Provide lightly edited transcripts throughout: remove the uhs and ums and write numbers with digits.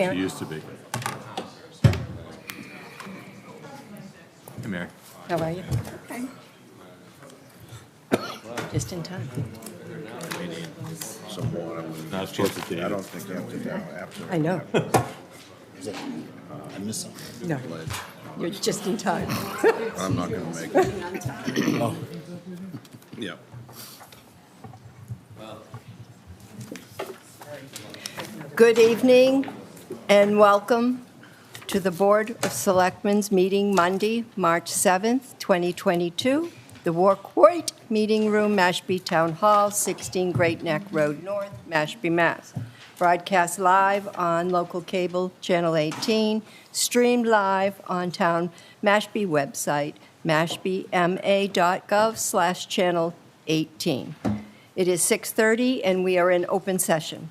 Mary. She used to be. Hey, Mary. How are you? Okay. Just in time. Some water. Not supposed to take I it. don't think you have to do that after. I know. I missed something. No. You're just in time. I'm not gonna make it. Oh. Yeah. Good evening and welcome to the Board of Selectmen's meeting Monday, March 7th, 2022. The Warcourt Meeting Room, Mashpee Town Hall, 16 Great Neck Road North, Mashpee, Mass. Broadcast live on local cable, Channel 18, streamed live on town Mashpee website, mashpeema.gov/channel 18. It is 6:30 and we are in open session.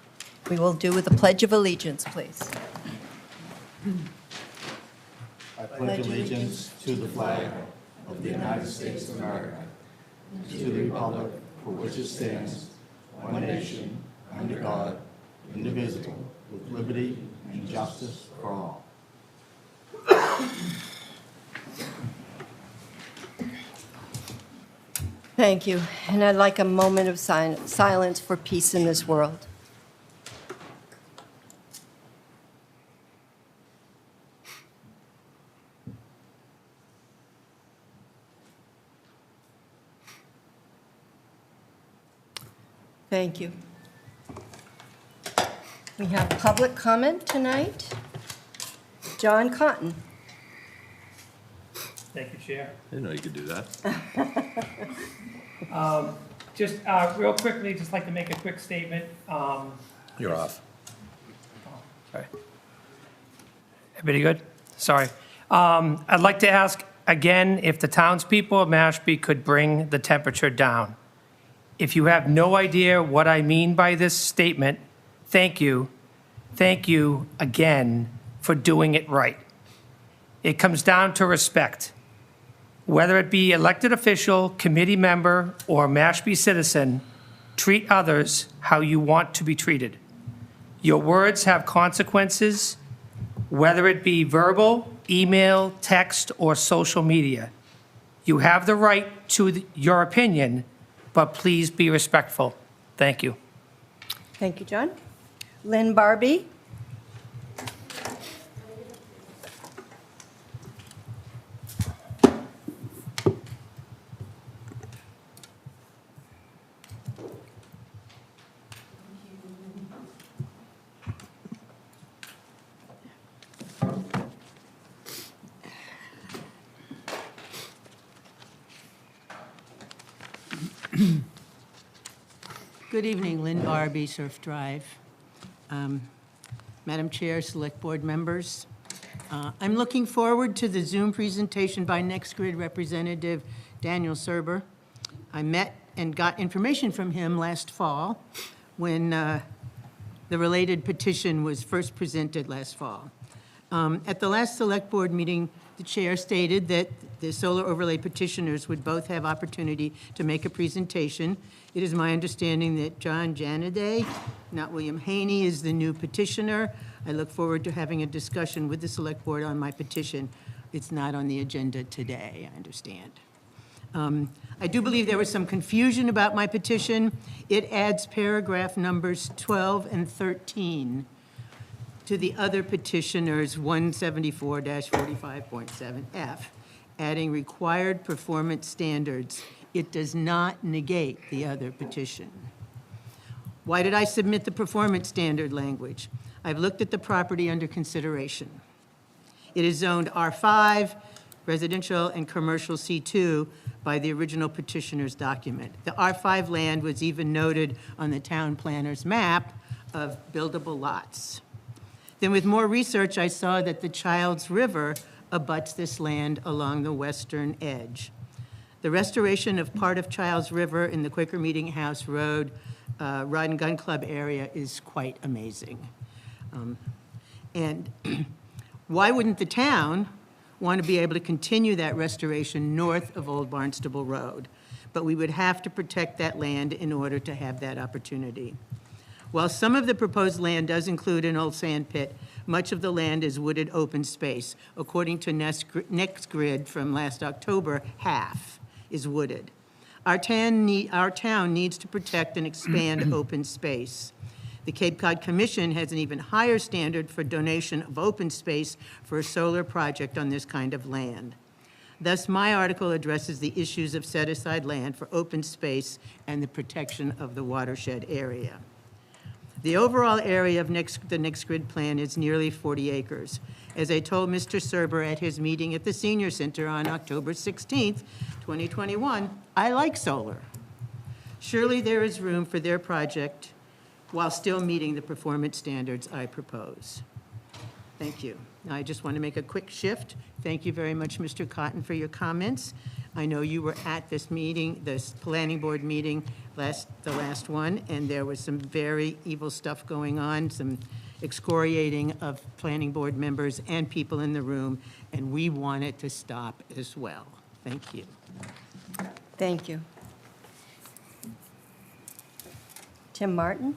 We will do with the Pledge of Allegiance, please. I pledge allegiance to the flag of the United States of America, to the republic for which it stands, one nation, under God, indivisible, with liberty and justice for all. Thank you. And I'd like a moment of silence for peace in this world. Thank you. We have public comment tonight. John Cotton. Thank you, Chair. I didn't know you could do that. Just real quickly, just like to make a quick statement. You're off. Sorry. Everybody good? Sorry. I'd like to ask again if the townspeople of Mashpee could bring the temperature down. If you have no idea what I mean by this statement, thank you. Thank you again for doing it right. It comes down to respect. Whether it be elected official, committee member, or Mashpee citizen, treat others how you want to be treated. Your words have consequences, whether it be verbal, email, text, or social media. You have the right to your opinion, but please be respectful. Thank you. Thank you, John. Lynn Barbie. Good evening, Lynn Barbie, Surf Drive. Madam Chair, Select Board members, I'm looking forward to the Zoom presentation by NextGrid Representative Daniel Serber. I met and got information from him last fall when the related petition was first presented last fall. At the last Select Board meeting, the chair stated that the solar overlay petitioners would both have opportunity to make a presentation. It is my understanding that John Janaday, not William Haney, is the new petitioner. I look forward to having a discussion with the Select Board on my petition. It's not on the agenda today, I understand. I do believe there was some confusion about my petition. It adds paragraph numbers 12 and 13 to the other petitioners 174-45.7F, adding required performance standards. It does not negate the other petition. Why did I submit the performance standard language? I've looked at the property under consideration. It is zoned R5, residential and commercial C2 by the original petitioner's document. The R5 land was even noted on the town planner's map of buildable lots. Then with more research, I saw that the Childs River abuts this land along the western edge. The restoration of part of Childs River in the Quaker Meeting House Road Rod and Gun Club area is quite amazing. And why wouldn't the town want to be able to continue that restoration north of Old Barnstable Road? But we would have to protect that land in order to have that opportunity. While some of the proposed land does include an old sand pit, much of the land is wooded open space. According to NextGrid from last October, half is wooded. Our town needs to protect and expand open space. The Cape Cod Commission has an even higher standard for donation of open space for a solar project on this kind of land. Thus, my article addresses the issues of set-aside land for open space and the protection of the watershed area. The overall area of the NextGrid plan is nearly 40 acres. As I told Mr. Serber at his meeting at the Senior Center on October 16th, 2021, I like solar. Surely there is room for their project while still meeting the performance standards I propose. Thank you. Now, I just want to make a quick shift. Thank you very much, Mr. Cotton, for your comments. I know you were at this meeting, this planning board meeting, the last one, and there was some very evil stuff going on, some excoriating of planning board members and people in the room, and we want it to stop as well. Thank you. Thank you. Tim Martin?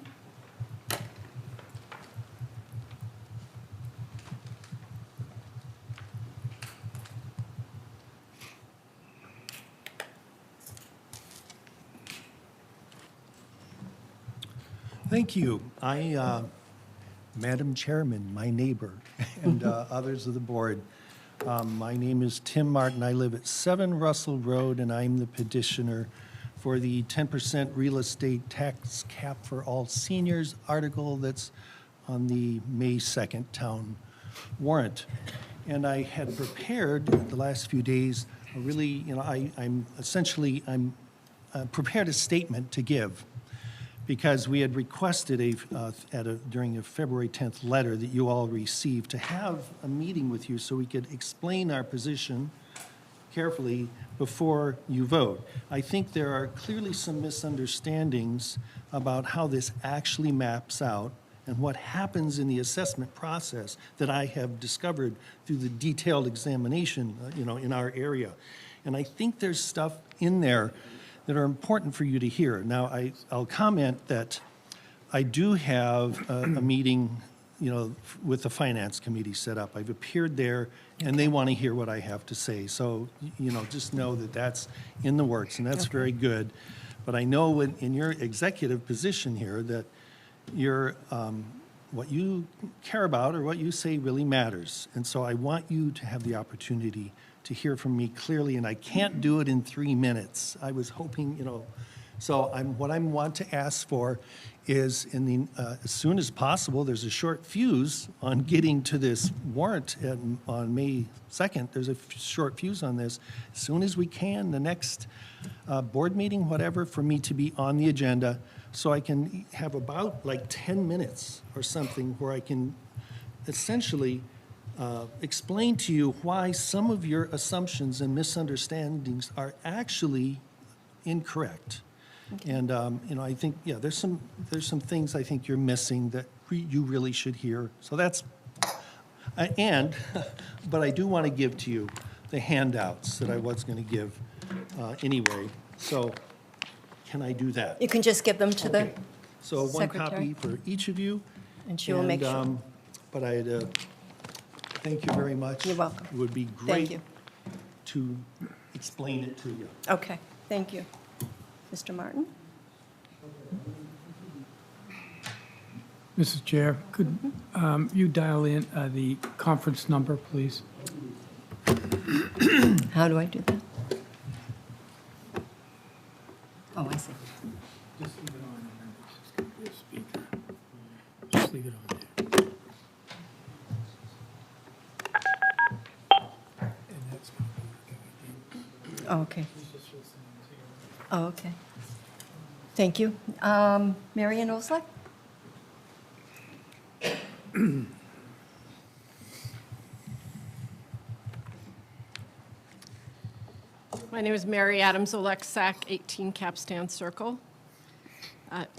Thank you. Madam Chairman, my neighbor, and others of the board, my name is Tim Martin. I live at 7 Russell Road, and I'm the petitioner for the 10% real estate tax cap for all seniors article that's on the May 2nd town warrant. And I had prepared the last few days, really, I'm prepared a statement to give, because we had requested during a February 10th letter that you all received to have a meeting with you so we could explain our position carefully before you vote. I think there are clearly some misunderstandings about how this actually maps out and what happens in the assessment process that I have discovered through the detailed examination, in our area. And I think there's stuff in there that are important for you to hear. Now, I'll comment that I do have a meeting, with the Finance Committee set up. I've appeared there, and they want to hear what I have to say. So, just know that that's in the works, and that's very good. But I know in your executive position here that what you care about or what you say really matters. And so I want you to have the opportunity to hear from me clearly, and I can't do it in 3 minutes. I was hoping, so what I want to ask for is as soon as possible, there's a short fuse on getting to this warrant on May 2nd. There's a short fuse on this. As soon as we can, the next board meeting, whatever, for me to be on the agenda, so I can have about 10 minutes or something where I can essentially explain to you why some of your assumptions and misunderstandings are actually incorrect. Okay. And I think there's some things I think you're missing that you really should hear. So that's but I do want to give to you the handouts that I was going to give anyway. So can I do that? You can just give them to the So one copy for each of you. And she will make sure. But thank you very much. You're welcome. It would be great to explain it to you. Okay, thank you. Mr. Martin? Mrs. Chair, could you dial in the conference number, please? How do I do that? Oh, I see. Just leave it on, and then it's just going to be a speaker. Just leave it on there. And that's going to be Oh, okay. Oh, okay. Thank you. Marian Oslak? My name is Mary Adams Oleksak, 18 Capstan Circle.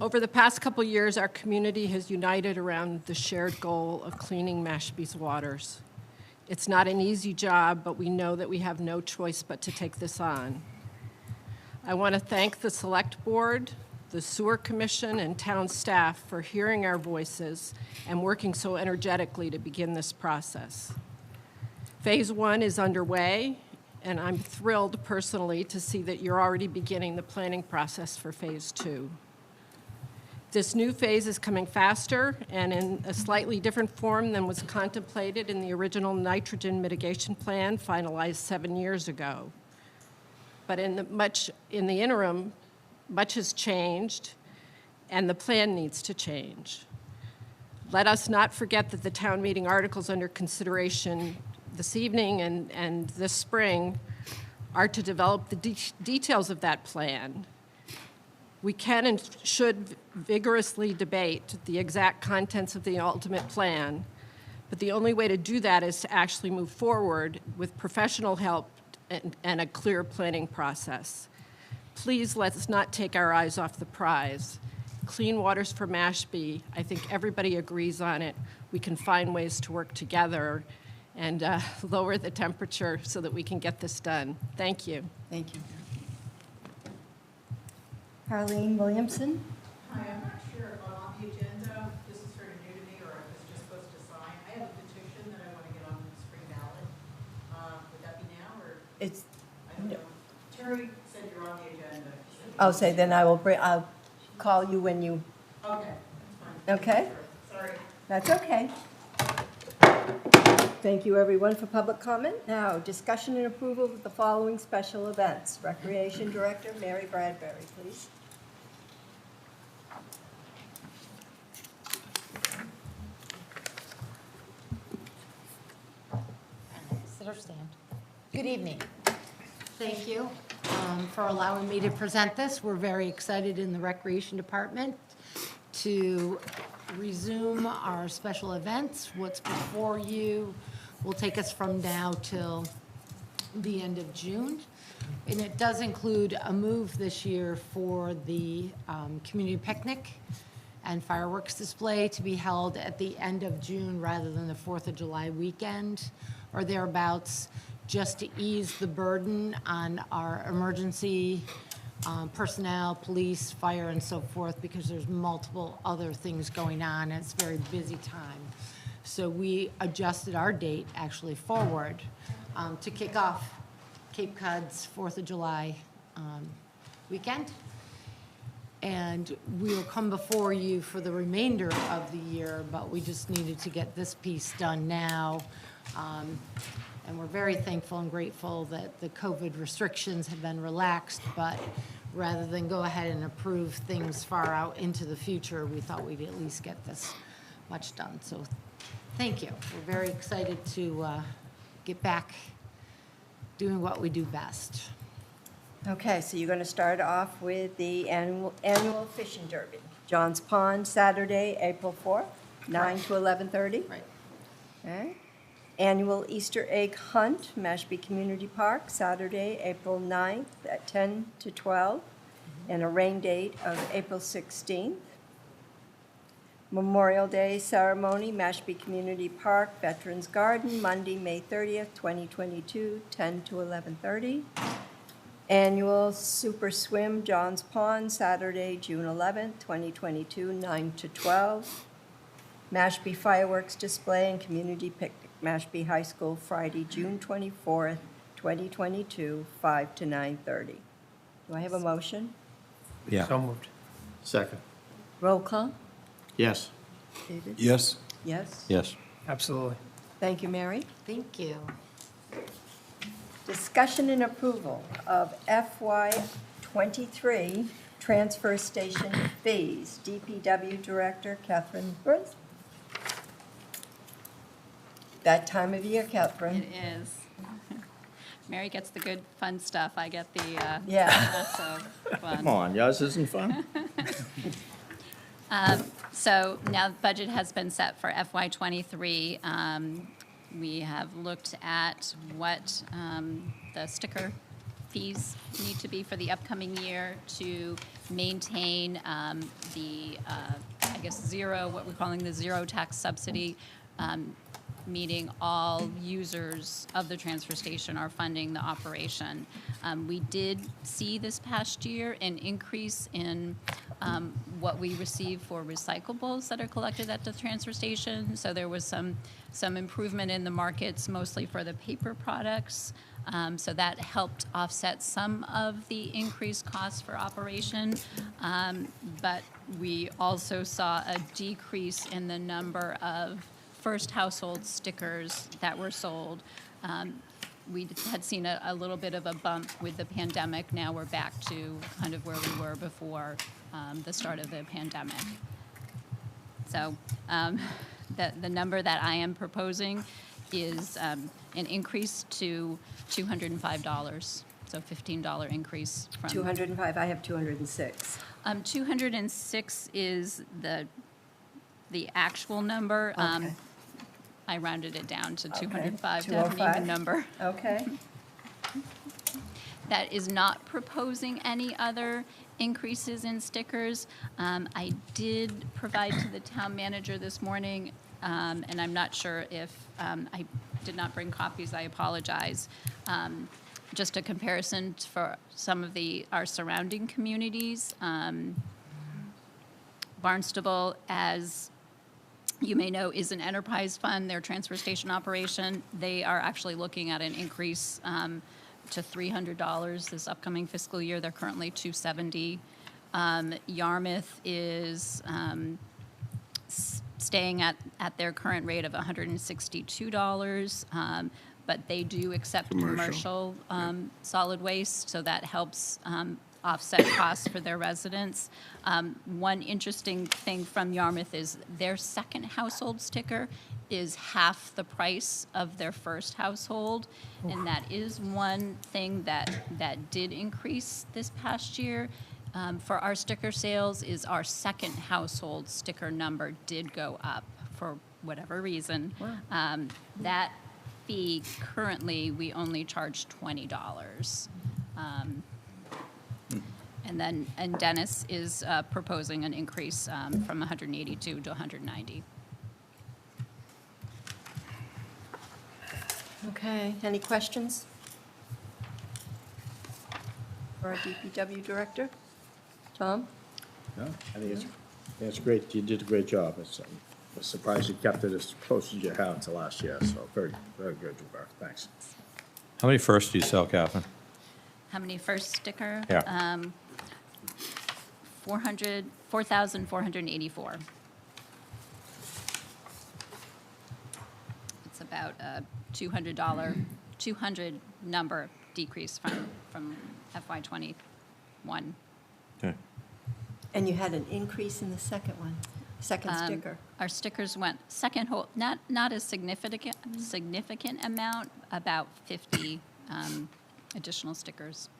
Over the past couple years, our community has united around the shared goal of cleaning Mashpee's waters. It's not an easy job, but we know that we have no choice but to take this on. I want to thank the Select Board, the Sewer Commission and town staff for hearing our voices and working so energetically to begin this process. Phase 1 is underway, and I'm thrilled personally to see that you're already beginning the planning process for Phase 2. This new phase is coming faster and in a slightly different form than was contemplated in the original nitrogen mitigation plan finalized 7 years ago. But in the interim, much has changed, and the plan needs to change. Let us not forget that the town meeting articles under consideration this evening and this spring are to develop the details of that plan. We can and should vigorously debate the exact contents of the ultimate plan, but the only way to do that is to actually move forward with professional help and a clear planning process. Please let's not take our eyes off the prize. Clean waters for Mashpee, I think everybody agrees on it. We can find ways to work together and lower the temperature so that we can get this done. Thank you. Thank you. Harleen Williamson? Hi, I'm not sure if I'm on the agenda. This is sort of new to me, or I was just supposed to sign. I have a petition that I want to get on the spring ballot. Would that be now, or? It's, I don't know. Terry said you're on the agenda. I'll say then I'll call you when you, Okay, that's fine. okay? Sorry. That's okay. Thank you, everyone, for public comment. Now, discussion and approval of the following special events. Recreation Director, Mary Bradbury, please. Sit or stand. Good evening. Thank you for allowing me to present this. We're very excited in the Recreation Department to resume our special events. What's before you will take us from now till the end of June. And it does include a move this year for the community picnic and fireworks display to be held at the end of June rather than the 4th of July weekend or thereabouts, just to ease the burden on our emergency personnel, police, fire, and so forth, because there's multiple other things going on, and it's a very busy time. So we adjusted our date actually forward to kick off Cape Cod's 4th of July weekend. And we will come before you for the remainder of the year, but we just needed to get this piece done now. And we're very thankful and grateful that the COVID restrictions have been relaxed, but rather than go ahead and approve things far out into the future, we thought we'd at least get this much done. So thank you. We're very excited to get back doing what we do best. Okay, so you're going to start off with the annual fishing derby. John's Pond, Saturday, April 4th, 9 to 11:30. Right. Okay. Annual Easter egg hunt, Mashpee Community Park, Saturday, April 9th at 10 to 12, and a rain date of April 16th. Memorial Day ceremony, Mashpee Community Park, Veterans Garden, Monday, May 30th, 2022, 10 to 11:30. Annual Super Swim, John's Pond, Saturday, June 11th, 2022, 9 to 12. Mashpee Fireworks Display and Community Picnic, Mashpee High School, Friday, June 24th, 2022, 5 to 9:30. Do I have a motion? Yeah. So moved. Second. Roll call? Yes. David? Yes. Yes? Yes. Absolutely. Thank you, Mary. Thank you. Discussion and approval of FY23 transfer station fees. DPW Director Catherine Bruce. That time of year, Catherine. It is. Mary gets the good, fun stuff. I get the Yeah. not so fun. Come on, yours isn't fun? So now the budget has been set for FY23. We have looked at what the sticker fees need to be for the upcoming year to maintain the, I guess, zero, what we're calling the zero tax subsidy, meaning all users of the transfer station are funding the operation. We did see this past year an increase in what we receive for recyclables that are collected at the transfer station. So there was some improvement in the markets, mostly for the paper products. So that helped offset some of the increased costs for operation. But we also saw a decrease in the number of first household stickers that were sold. We had seen a little bit of a bump with the pandemic. Now we're back to kind of where we were before the start of the pandemic. So the number that I am proposing is an increase to $205, so $15 increase from. 205, I have 206. 206 is the actual number. Okay. I rounded it down to Okay, 205 to have an 205. even number. Okay. That is not proposing any other increases in stickers. I did provide to the town manager this morning, and I'm not sure if I did not bring copies, I apologize. Just a comparison for some of our surrounding communities. Barnstable, as you may know, is an enterprise fund, their transfer station operation. They are actually looking at an increase to $300 this upcoming fiscal year. They're currently $270. Yarmouth is staying at their current rate of $162, but they do accept commercial solid waste, so that helps offset costs for their residents. One interesting thing from Yarmouth is their second household sticker is half the price of their first household, and that is one thing that did increase this past year. For our sticker sales is our second household sticker number did go up for whatever reason. Wow. That fee, currently, we only charge $20. And Dennis is proposing an increase from 182 to 190. Okay, any questions for our DPW director? Tom? No, I think it's great. You did a great job. I was surprised you kept it as close as you have to last year, so very, very good work. Thanks. How many firsts do you sell, Catherine? How many first sticker? Yeah. 4,484. It's about a $200 number decrease from FY21. Okay. And you had an increase in the second one, second sticker. Our stickers went second whole, not a significant amount, about 50 additional stickers.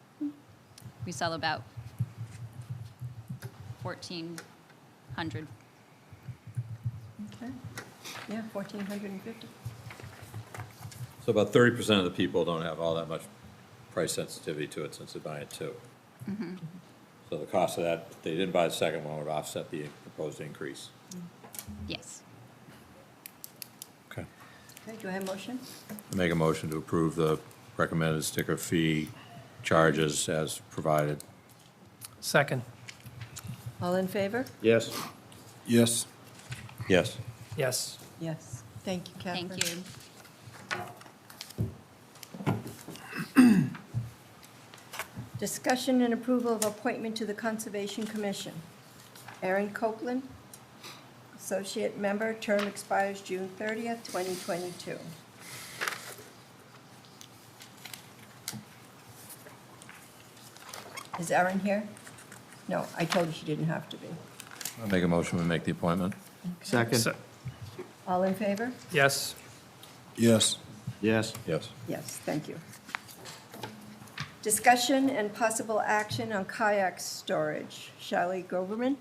We sell about 1,400. Okay, yeah, 1,450. So about 30% of the people don't have all that much price sensitivity to it since they're buying two. Mm-hmm. So the cost of that, if they didn't buy the second one, would offset the proposed increase. Yes. Okay. Okay, do I have a motion? I make a motion to approve the recommended sticker fee charges as provided. Second. All in favor? Yes. Yes. Yes. Yes. Yes. Thank you, Catherine. Thank you. Discussion and approval of appointment to the Conservation Commission. Aaron Copeland, Associate Member, term expires June 30th, 2022. Is Aaron here? No, I told her she didn't have to be. I make a motion to make the appointment. Second. Se- All in favor? Yes. Yes. Yes. Yes. Yes, thank you. Discussion and possible action on kayak storage. Shelley Goberman?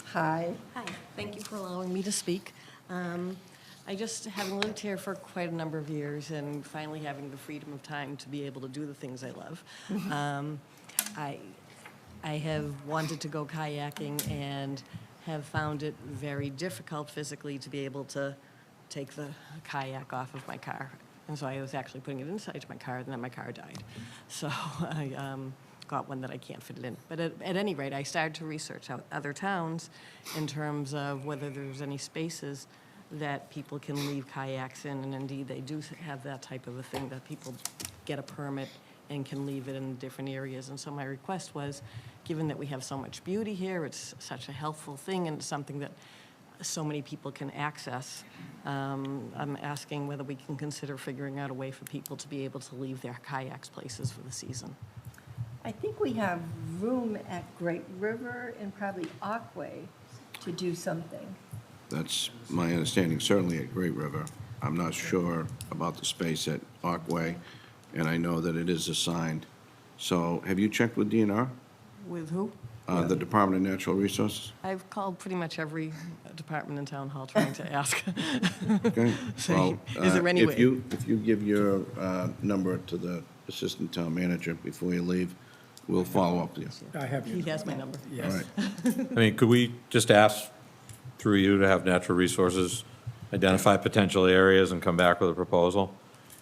Hi. Hi, thank you for allowing me to speak. I just, having lived here for quite a number of years and finally having the freedom of time to be able to do the things I love, I have wanted to go kayaking and have found it very difficult physically to be able to take the kayak off of my car. And so I was actually putting it inside my car, and then my car died. So I got one that I can't fit it in. But at any rate, I started to research out other towns in terms of whether there's any spaces that people can leave kayaks in, and indeed, they do have that type of a thing, that people get a permit and can leave it in different areas. And so my request was, given that we have so much beauty here, it's such a healthful thing, and it's something that so many people can access, I'm asking whether we can consider figuring out a way for people to be able to leave their kayaks places for the season. I think we have room at Great River and probably Aquay to do something. That's my understanding, certainly at Great River. I'm not sure about the space at Aquay, and I know that it is assigned. So have you checked with DNR, With who? the Department of Natural Resources? I've called pretty much every department in town hall trying to ask. Okay. Say, Well, is there any way? If you give your number to the Assistant Town Manager before you leave, we'll follow up with you. I have He has my number. All right. I mean, could we just ask through you to have Natural Resources identify potential areas and come back with a proposal?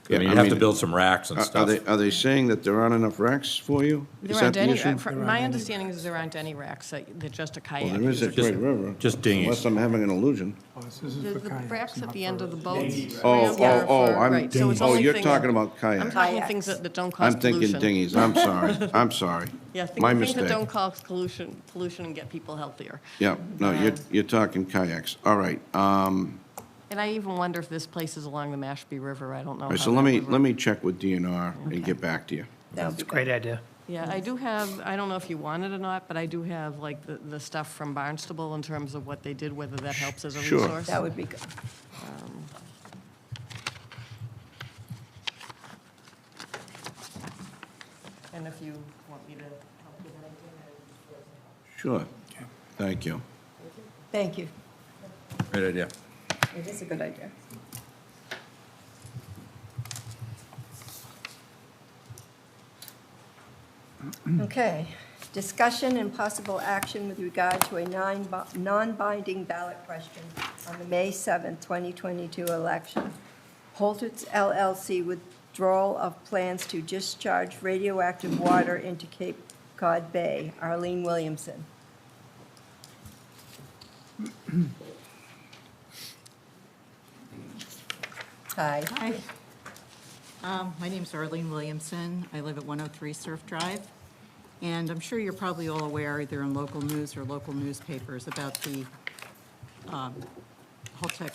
I mean, you have to build some racks and stuff. Are they saying that there aren't enough racks for you? There Is that aren't the any, issue? my understanding is there aren't any racks, they're just a kayak. Well, there is at Great River. Just dinghies. Unless I'm having an illusion. This is The for kayaks, racks at not the for- end of the boats. I'm, Right, so it's only you're things- talking about I'm kayaks. talking things that don't cause I'm pollution. thinking dinghies. I'm sorry. I'm sorry. Yeah, My things that mistake. don't cause pollution and get people healthier. Yeah, no, you're talking kayaks. All right. And I even wonder if this place is along the Mashpee River, I don't know. All right, how so that let would me work. check with DNR and get back to you. That's a great idea. Yeah, I do have, I don't know if you want it or not, but I do have like the stuff from Barnstable in terms of what they did, whether that helps as a Sure. resource. That would be good. And if you want me to help with anything, Sure. Thank you. Thank you. Great idea. It is a good idea. Okay, discussion and possible action with regard to a non-binding ballot question on the May 7th, 2022 election. Holtitz LLC withdrawal of plans to discharge radioactive water into Cape Cod Bay. Arlene Williamson. Hi. Hi. My name's Arlene Williamson. I live at 103 Surf Drive. And I'm sure you're probably all aware, either in local news or local newspapers, about the Holtec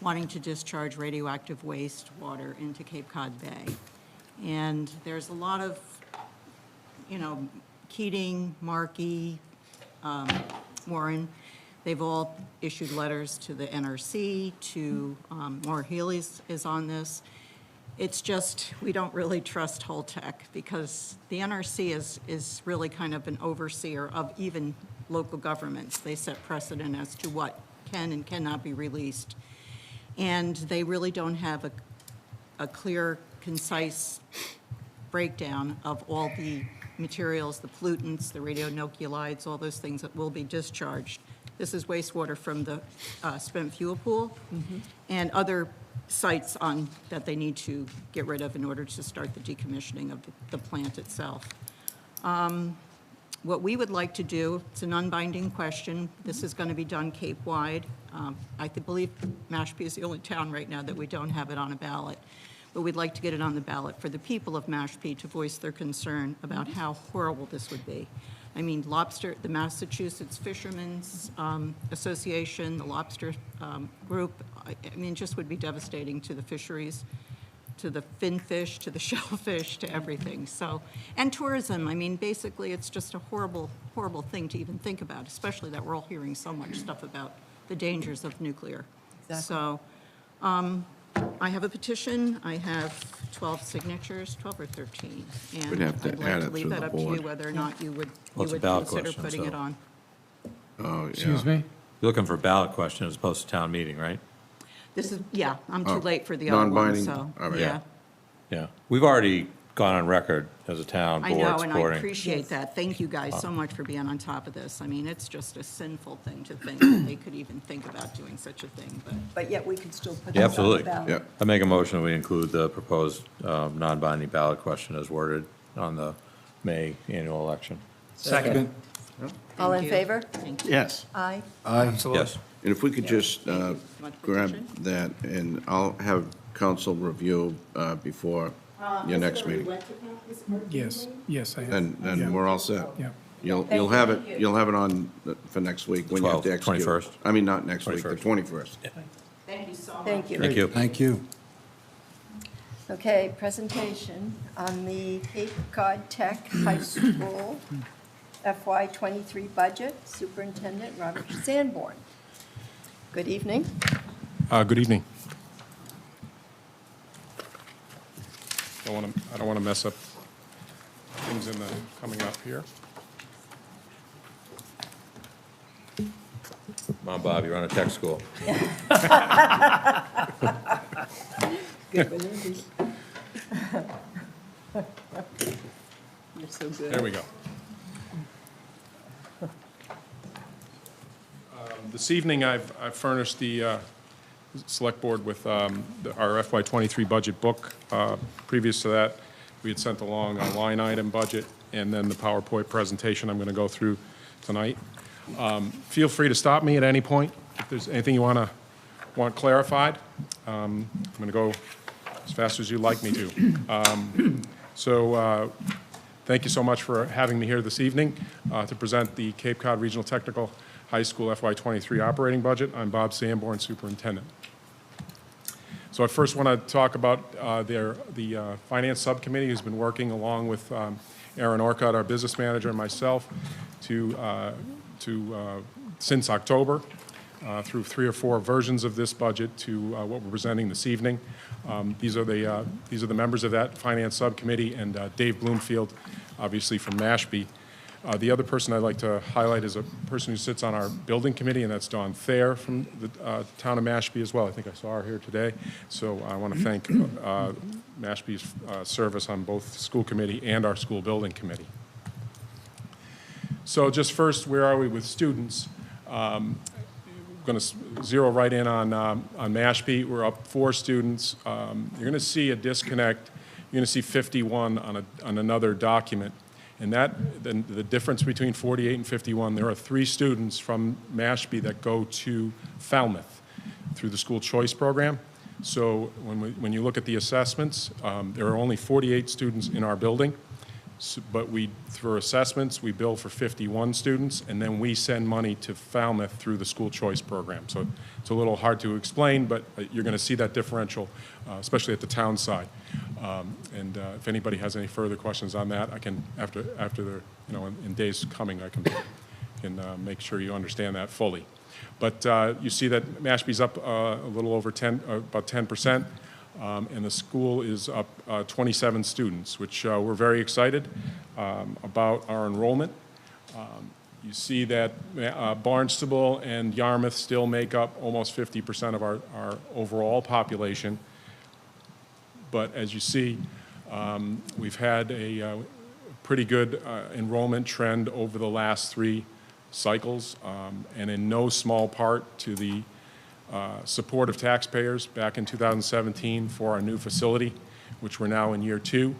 wanting to discharge radioactive wastewater into Cape Cod Bay. And there's a lot of, Keating, Markey, Warren, they've all issued letters to the NRC, to Maura Healy is on this. It's just, we don't really trust Holtec because the NRC is really kind of an overseer of even local governments. They set precedent as to what can and cannot be released. And they really don't have a clear, concise breakdown of all the materials, the pollutants, the radionuclides, all those things that will be discharged. This is wastewater from the spent fuel pool and other sites that they need to get rid of in order to start the decommissioning of the plant itself. What we would like to do, it's a non-binding question. This is going to be done Cape-wide. I believe Mashpee is the only town right now that we don't have it on a ballot. But we'd like to get it on the ballot for the people of Mashpee to voice their concern about how horrible this would be. I mean, the Massachusetts Fishermen's Association, the lobster group, I mean, just would be devastating to the fisheries, to the finfish, to the shellfish, to everything. So, and tourism, I mean, basically, it's just a horrible, horrible thing to even think about, especially that we're all hearing so much stuff about the dangers of nuclear. Exactly. So, I have a petition. I have 12 signatures, 12 or 13. And We'd have to I'd like add to it leave through that the up to you, board. whether or not you would Well, it's a ballot consider question, putting it so- on. Oh, yeah. Excuse me? You're looking for a ballot question as opposed to town meeting, right? This is, yeah, I'm too Oh, late for the other one, non-binding, so, all right. yeah. Yeah. We've already gone on record as a town I board know, and I supporting. appreciate that. Thank you guys so much for being on top of this. I mean, it's just a sinful thing to think that they could even think about doing such a thing, but But yet we can still put Yeah, this on the absolutely. ballot. Yeah. I make a motion that we include the proposed non-binding ballot question as worded on the May annual election. Second. All in thank you. favor? Thank you. Yes. Aye. Absolutely. Yes. And if we could just Want the grab petition? that, and I'll have council review before your next meeting. Yes, yes, I have. Then we're all set. Yeah. You'll have it on for next week when you have to 12th, execute. 21st. I mean, not next week, the 21st. 21st. Thank you so much. Thank you. Thank you. Thank you. Okay, presentation on the Cape Cod Tech High School FY '23 budget, Superintendent Robert Sanborn. Good evening. Good evening. I don't want to mess up things coming up here. Come on, Bob, you're on a tech school. Good, Wendy. You're so good. There we go. This evening, I've furnished the Select Board with our FY '23 budget book. Previous to that, we had sent along a line item budget and then the PowerPoint presentation I'm going to go through tonight. Feel free to stop me at any point if there's anything you want clarified. I'm going to go as fast as you'd like me to. Thank you so much for having me here this evening to present the Cape Cod Regional Technical High School FY '23 operating budget. I'm Bob Sanborn, Superintendent. So I first want to talk about the Finance Subcommittee who's been working along with Aaron Orcutt, our business manager, and myself since October through 3 or 4 versions of this budget to what we're presenting this evening. These are the members of that Finance Subcommittee, and Dave Bloomfield, obviously from Mashpee. The other person I'd like to highlight is a person who sits on our building committee, and that's Dawn Thayer from the town of Mashpee as well. I think I saw her here today. So I want to thank Mashpee's service on both school committee and our school building committee. So just first, where are we with students? I'm going to zero right in on Mashpee. We're up 4 students. You're going to see a disconnect. You're going to see 51 on another document. And the difference between 48 and 51, there are 3 students from Mashpee that go to Falmouth through the school choice program. So when you look at the assessments, there are only 48 students in our building. But through assessments, we bill for 51 students, and then we send money to Falmouth through the school choice program. So it's a little hard to explain, but you're going to see that differential, especially at the town side. If anybody has any further questions on that, I can, after the, in days coming, I can make sure you understand that fully. But you see that Mashpee's up a little over about 10%. And the school is up 27 students, which we're very excited about our enrollment. You see that Barnstable and Yarmouth still make up almost 50% of our overall population. But as you see, we've had a pretty good enrollment trend over the last 3 cycles, and in no small part to the support of taxpayers back in 2017 for our new facility, which we're now in year 2.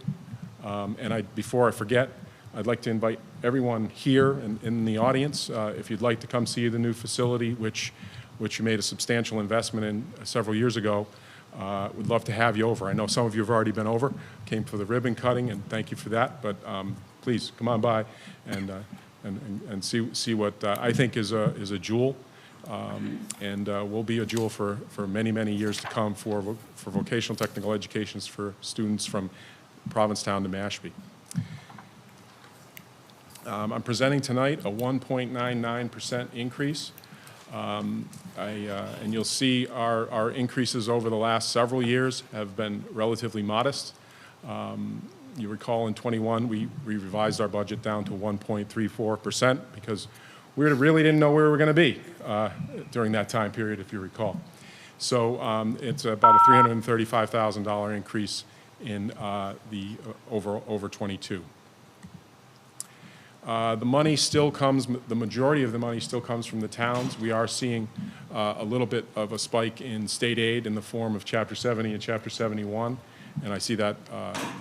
Before I forget, I'd like to invite everyone here and in the audience, if you'd like to come see the new facility, which you made a substantial investment in several years ago. We'd love to have you over. I know some of you have already been over, came for the ribbon cutting, and thank you for that. But please come on by and see what I think is a jewel. Will be a jewel for many, many years to come for vocational technical educations for students from Provincetown to Mashpee. I'm presenting tonight a 1.99% increase. And you'll see our increases over the last several years have been relatively modest. You recall in '21, we revised our budget down to 1.34% because we really didn't know where we were going to be during that time period, if you recall. So it's about a $335,000 increase in the over 22. The money still comes, the majority of the money still comes from the towns. We are seeing a little bit of a spike in state aid in the form of Chapter 70 and Chapter 71, and I see that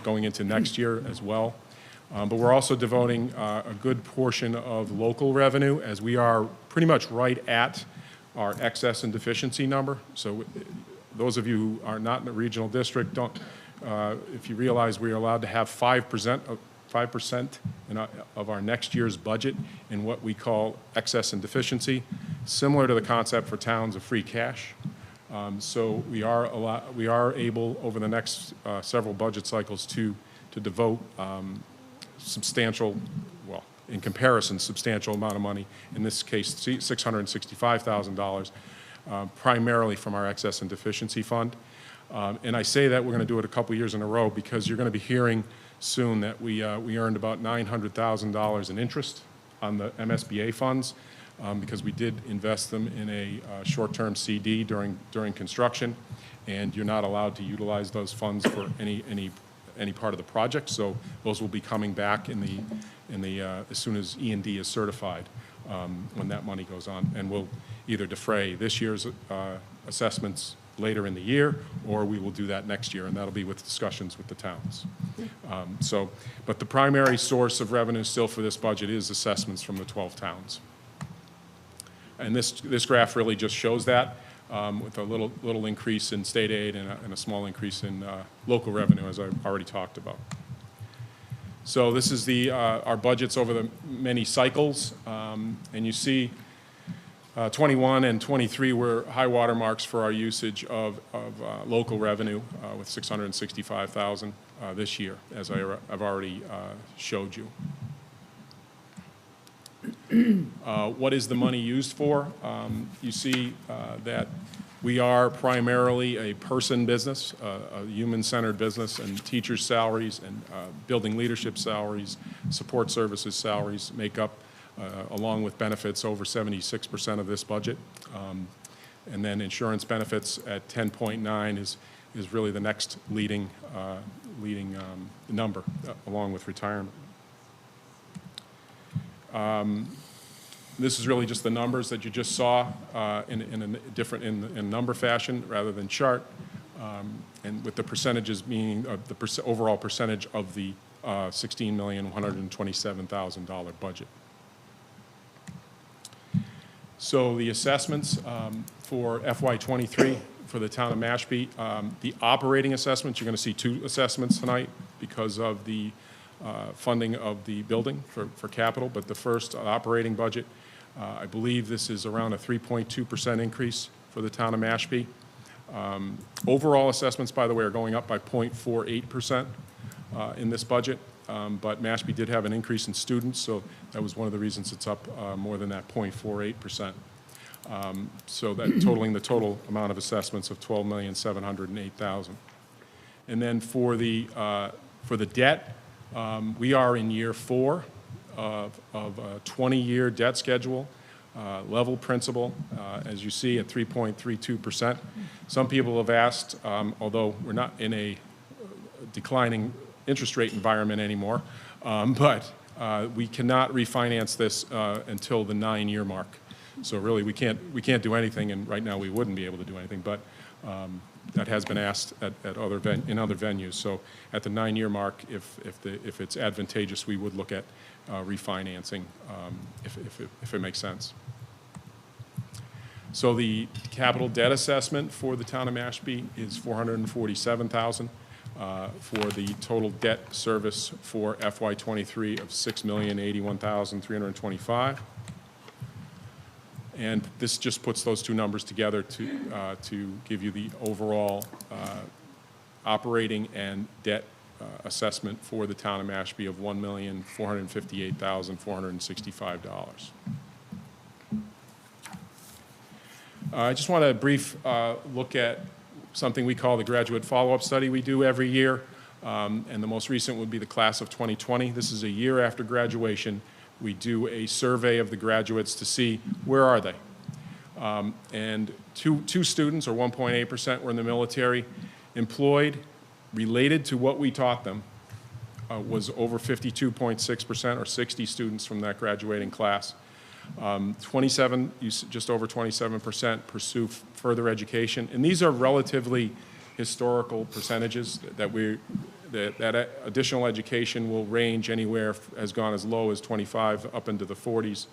going into next year as well. But we're also devoting a good portion of local revenue, as we are pretty much right at our excess and deficiency number. So those of you who are not in the regional district, if you realize we are allowed to have 5% of our next year's budget in what we call excess and deficiency, similar to the concept for towns of free cash. So we are able over the next several budget cycles to devote substantial, well, in comparison, substantial amount of money, in this case $665,000, primarily from our excess and deficiency fund. And I say that we're going to do it a couple years in a row because you're going to be hearing soon that we earned about $900,000 in interest on the MSBA funds because we did invest them in a short-term CD during construction, and you're not allowed to utilize those funds for any part of the project. So those will be coming back as soon as E&D is certified when that money goes on, and we'll either defray this year's assessments later in the year, or we will do that next year, and that'll be with discussions with the towns. But the primary source of revenue still for this budget is assessments from the 12 towns. And this graph really just shows that with a little increase in state aid and a small increase in local revenue, as I've already talked about. So this is our budgets over the many cycles, and you see 21 and 23 were high water marks for our usage of local revenue with $665,000 this year, as I've already showed you. What is the money used for? You see that we are primarily a person business, a human-centered business, and teachers' salaries and building leadership salaries, support services salaries make up, along with benefits, over 76% of this budget. And then insurance benefits at 10.9 is really the next leading number, along with retirement. This is really just the numbers that you just saw in number fashion rather than chart, and with the percentages meaning the overall percentage of the $16,127,000 budget. So the assessments for FY23 for the town of Mashpee, the operating assessments, you're going to see 2 assessments tonight because of the funding of the building for capital, but the first operating budget, I believe this is around a 3.2% increase for the town of Mashpee. Overall assessments, by the way, are going up by 0.48% in this budget, but Mashpee did have an increase in students, so that was one of the reasons it's up more than that 0.48%. So that totaling the total amount of assessments of $12,708,000. And then for the debt, we are in year 4 of a 20-year debt schedule, level principal, as you see, at 3.32%. Some people have asked, although we're not in a declining interest rate environment anymore, but we cannot refinance this until the 9-year mark. So really, we can't do anything, and right now we wouldn't be able to do anything, but that has been asked in other venues. So at the 9-year mark, if it's advantageous, we would look at refinancing if it makes sense. So the capital debt assessment for the town of Mashpee is $447,000 for the total debt service for FY23 of $6,081,325. And this just puts those 2 numbers together to give you the overall operating and debt assessment for the town of Mashpee of $1,458,465. I just want a brief look at something we call the graduate follow-up study we do every year, and the most recent would be the class of 2020. This is a year after graduation. We do a survey of the graduates to see where are they. And two students, or 1.8%, were in the military. Employed, related to what we taught them was over 52.6%, or 60 students from that graduating class. 27, just over 27% pursue further education. And these are relatively historical percentages that additional education will range anywhere, has gone as low as 25 up into the 40s,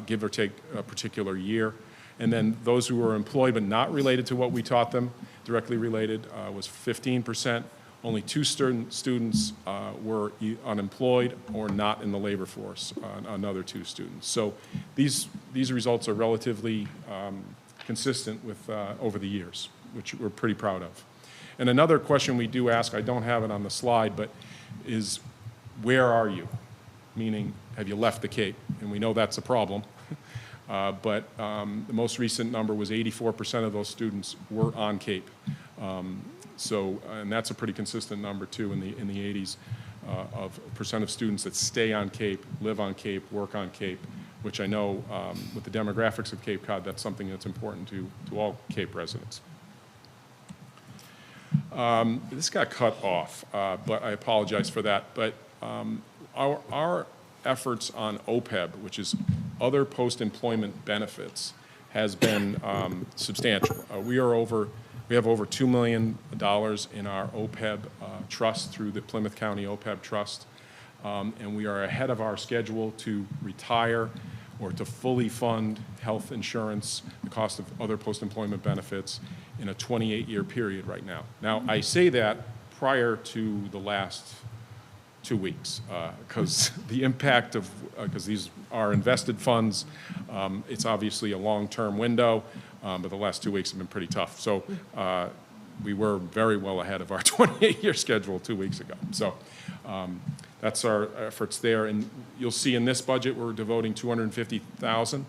give or take a particular year. And then those who were employed but not related to what we taught them, directly related, was 15%. Only 2 students were unemployed or not in the labor force, another 2 students. So these results are relatively consistent with over the years, which we're pretty proud of. And another question we do ask, I don't have it on the slide, but is where are you? Meaning, have you left the Cape? And we know that's a problem. But the most recent number was 84% of those students were on Cape. And that's a pretty consistent number too in the 80s of percent of students that stay on Cape, live on Cape, work on Cape, which I know with the demographics of Cape Cod, that's something that's important to all Cape residents. This got cut off, but I apologize for that. But our efforts on OPEB, which is other post-employment benefits, has been substantial. We have over $2 million in our OPEB trust through the Plymouth County OPEB Trust, and we are ahead of our schedule to retire or to fully fund health insurance, the cost of other post-employment benefits in a 28-year period right now. Now, I say that prior to the last 2 weeks, because the impact of, because these are invested funds, it's obviously a long-term window, but the last 2 weeks have been pretty tough. So we were very well ahead of our 28-year schedule 2 weeks ago. So that's our efforts there. And you'll see in this budget, we're devoting $250,000.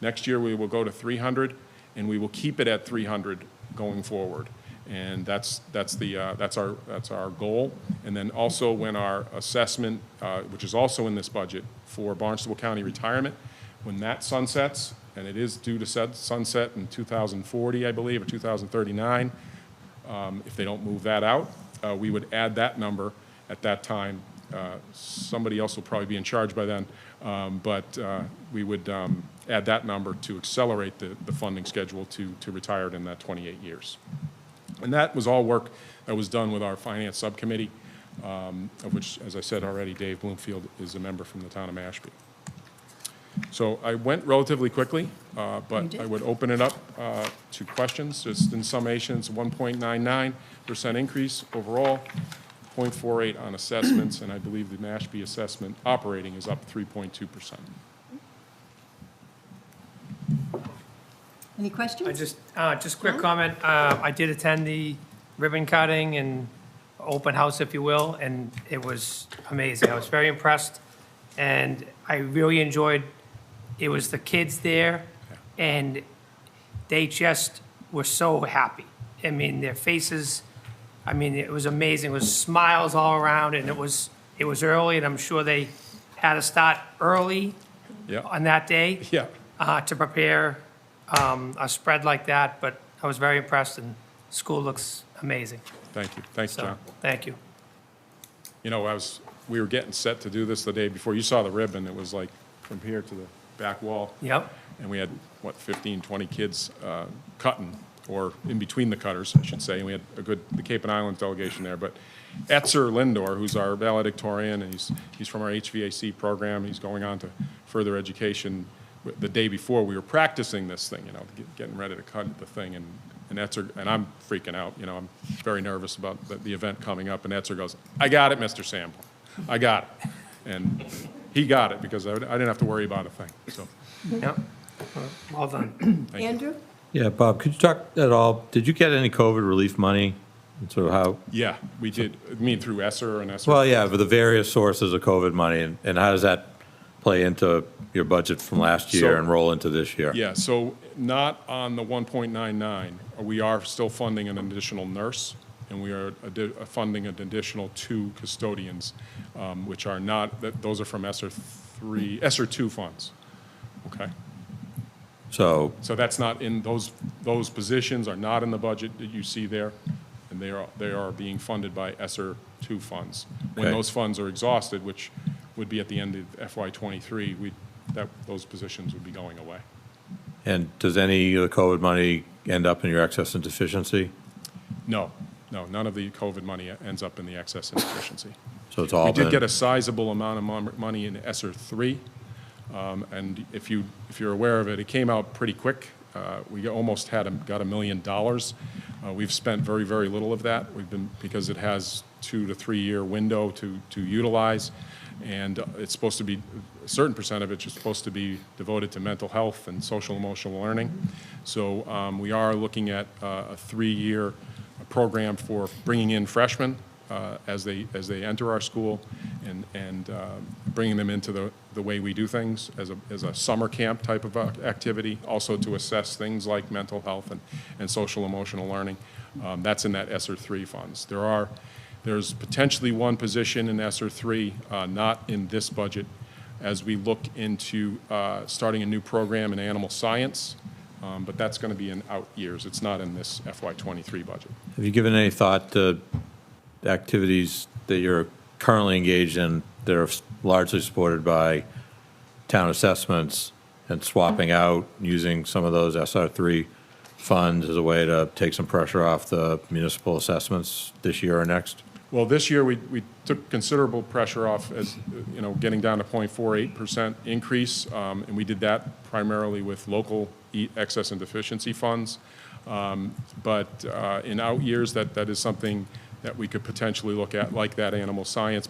Next year, we will go to 300, and we will keep it at 300 going forward. And that's our goal. And then also when our assessment, which is also in this budget for Barnstable County retirement, when that sunsets, and it is due to sunset in 2040, I believe, or 2039, if they don't move that out, we would add that number at that time. Somebody else will probably be in charge by then, but we would add that number to accelerate the funding schedule to retire it in that 28 years. And that was all work that was done with our finance subcommittee, of which, as I said already, Dave Bloomfield is a member from the town of Mashpee. So I went relatively quickly, but I would open it up to questions. Just in summation, it's a 1.99% increase overall, 0.48 on assessments, and I believe the Mashpee assessment operating is up 3.2%. Any questions? Just quick comment. I did attend the ribbon cutting and open house, if you will, and it was amazing. I was very impressed, and I really enjoyed. It was the kids there, and they just were so happy. I mean, their faces. I mean, it was amazing. It was smiles all around, and it was early, and I'm sure they had to start early on that day to prepare a spread like that, but I was very impressed, and school looks amazing. Thank you. Thanks, John. Thank you. You know, we were getting set to do this the day before. You saw the ribbon. It was like from here to the back wall. Yep. And we had, 15, 20 kids cutting, or in between the cutters, I should say. And we had the Cape and Islands delegation there. But Etzer Lindor, who's our valedictorian, and he's from our HVAC program. He's going on to further education. The day before, we were practicing this thing, getting ready to cut the thing, and Etzer, and I'm freaking out, I'm very nervous about the event coming up, and Etzer goes, "I got it, Mr. Sample, I got it," and he got it because I didn't have to worry about a thing. So, yep, well done. Andrew? Yeah, Bob, could you talk at all? Did you get any COVID relief money? And sort of how? Yeah, we did. I mean, through ESSER and ESSER. Well, yeah, for the various sources of COVID money, and how does that play into your budget from last year and roll into this year? Yeah, so not on the 1.99. We are still funding an additional nurse, and we are funding an additional 2 custodians, which are not, those are from ESSER 2 funds, okay? So that's not in, those positions are not in the budget that you see there, and and they are being funded by ESSER 2 funds. When Okay. those funds are exhausted, which would be at the end of FY '23, those positions would be going away. And does any of the COVID money end up in your excess and deficiency? No, none of the COVID money ends up in the excess and deficiency. So it's all We did been- get a sizable amount of money in ESSER 3, and if you're aware of it, it came out pretty quick. We almost got $1 million. We've spent very, very little of that. Because it has 2 to 3 year window to utilize, and it's supposed to be, a certain percent of it is supposed to be devoted to mental health and social emotional learning. So we are looking at a 3-year program for bringing in freshmen as they enter our school and bringing them into the way we do things as a summer camp type of activity, also to assess things like mental health and social emotional learning. That's in that ESSER 3 funds. There's potentially one position in ESSER 3, not in this budget, as we look into starting a new program in animal science, but that's going to be in out years. It's not in this FY '23 budget. Have you given any thought to the activities that you're currently engaged in that are largely supported by town assessments and swapping out, using some of those SR3 funds as a way to take some pressure off the municipal assessments this year or next? Well, this year, we took considerable pressure off as, getting down to 0.48% increase, and we did that primarily with local excess and deficiency funds. But in out years, that is something that we could potentially look at, like that animal science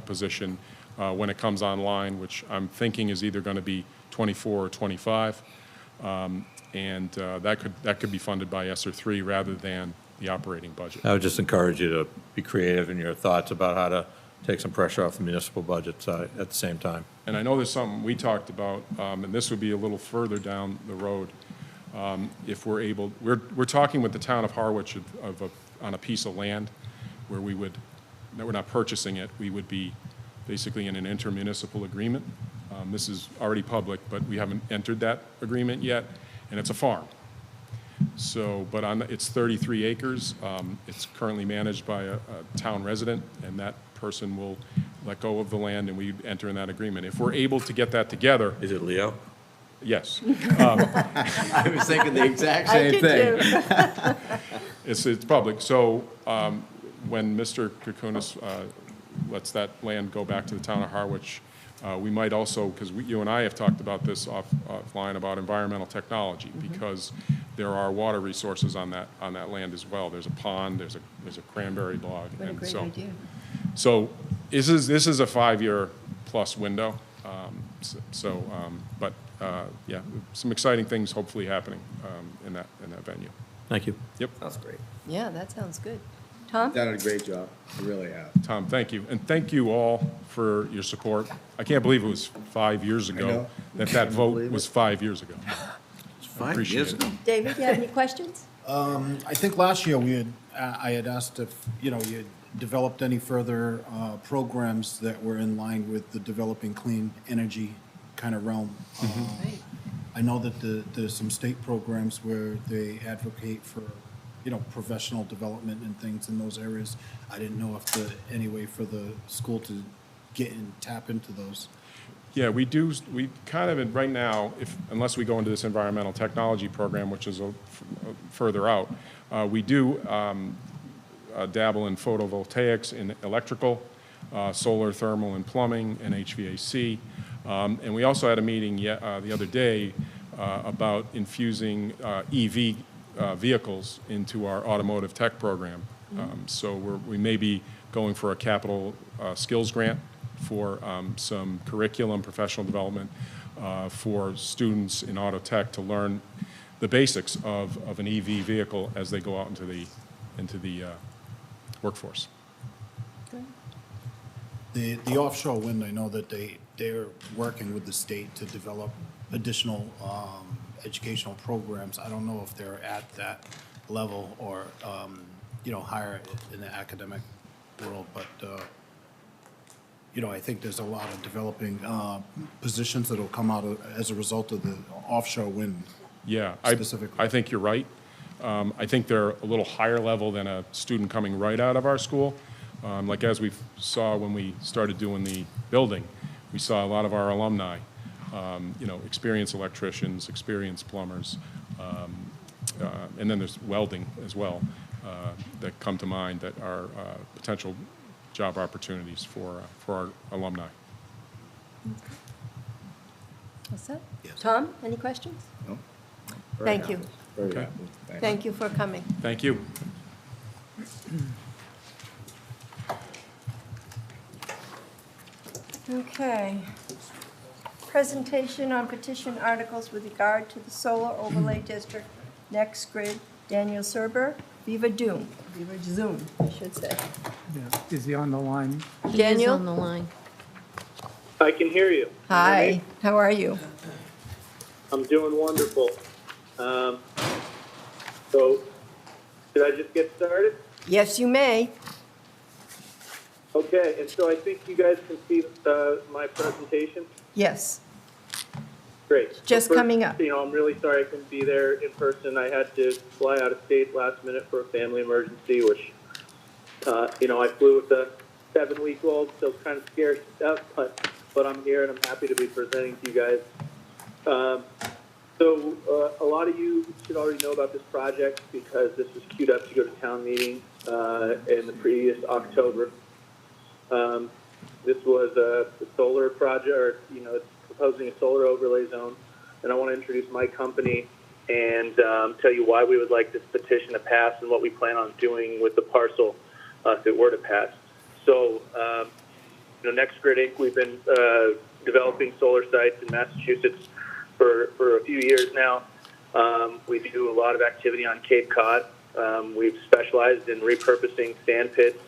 position when it comes online, which I'm thinking is either going to be 24 or 25. And that could be funded by ESSER 3 rather than the operating budget. I would just encourage you to be creative in your thoughts about how to take some pressure off the municipal budgets at the same time. And I know there's something we talked about, and this would be a little further down the road. If we're able, we're talking with the town of Harwich on a piece of land where we're not purchasing it, we would be basically in an intermunicipal agreement. This is already public, but we haven't entered that agreement yet, and it's a farm. So, but it's 33 acres. It's currently managed by a town resident, and that person will let go of the land, and we enter in that agreement. If we're able to get that together. Is it Leo? Yes. I was thinking the exact same thing. It's public. So when Mr. Kukunis lets that land go back to the town of Harwich, we might also, because you and I have talked about this offline about environmental technology, because there are water resources on that land as well. There's a pond, there's a cranberry bog. What a great idea. So this is a 5-year plus window. But yeah, some exciting things hopefully happening in that venue. Thank you. Yep. That's great. Yeah, that sounds good. Tom? Done a great job. You really have. Tom, thank you. And thank you all for your support. I can't believe it was 5 years ago that vote was 5 years ago. It's 5 Appreciate years it. ago. David, you have any questions? I think last year I had asked if, you had developed any further programs that were in line with the developing clean energy kind of realm. I know that there's some state programs where they advocate for, professional development and things in those areas. I didn't know if any way for the school to get and tap into those. Yeah, we do. We kind of, right now, unless we go into this environmental technology program, which is further out, we do dabble in photovoltaics, in electrical, solar, thermal, and plumbing, and HVAC. And we also had a meeting the other day about infusing EV vehicles into our automotive tech program. So we may be going for a capital skills grant for some curriculum, professional development for students in auto tech to learn the basics of an EV vehicle as they go out into the workforce. The offshore wind, I know that they're working with the state to develop additional educational programs. I don't know if they're at that level or, higher in the academic world, but, I think there's a lot of developing positions that will come out as a result of the offshore wind. Yeah, specifically. I think you're right. I think they're a little higher level than a student coming right out of our school. Like as we saw when we started doing the building, we saw a lot of our alumni, experienced electricians, experienced plumbers, and then there's welding as well that come to mind that are potential job opportunities for our alumni. What's that? Tom, any questions? No? Thank you. Very Okay. happy. Thank you for coming. Thank you. Okay. Presentation on petition articles with regard to the solar overlay district, next grid, Daniel Serber, Viva Zoom, I should say. Yeah, is he on the line? Daniel? on the line. I can hear you. Hi, how are you? I'm doing wonderful. So, should I just get started? Yes, you may. Okay, and so I think you guys can see my presentation. Yes. Great. Just So first, coming up. I'm really sorry I couldn't be there in person. I had to fly out of state last minute for a family emergency, which, I flew with a 7-week-old, so it's kind of scary stuff, but I'm here and I'm happy to be presenting to you guys. So a lot of you should already know about this project because this was queued up to go to town meeting in the previous October. This was a solar project, or, it's proposing a solar overlay zone. And I want to introduce my company and tell you why we would like this petition to pass and what we plan on doing with the parcel if it were to pass. So, Next Grid Inc., we've been developing solar sites in Massachusetts for a few years now. We do a lot of activity on Cape Cod. We've specialized in repurposing sand pits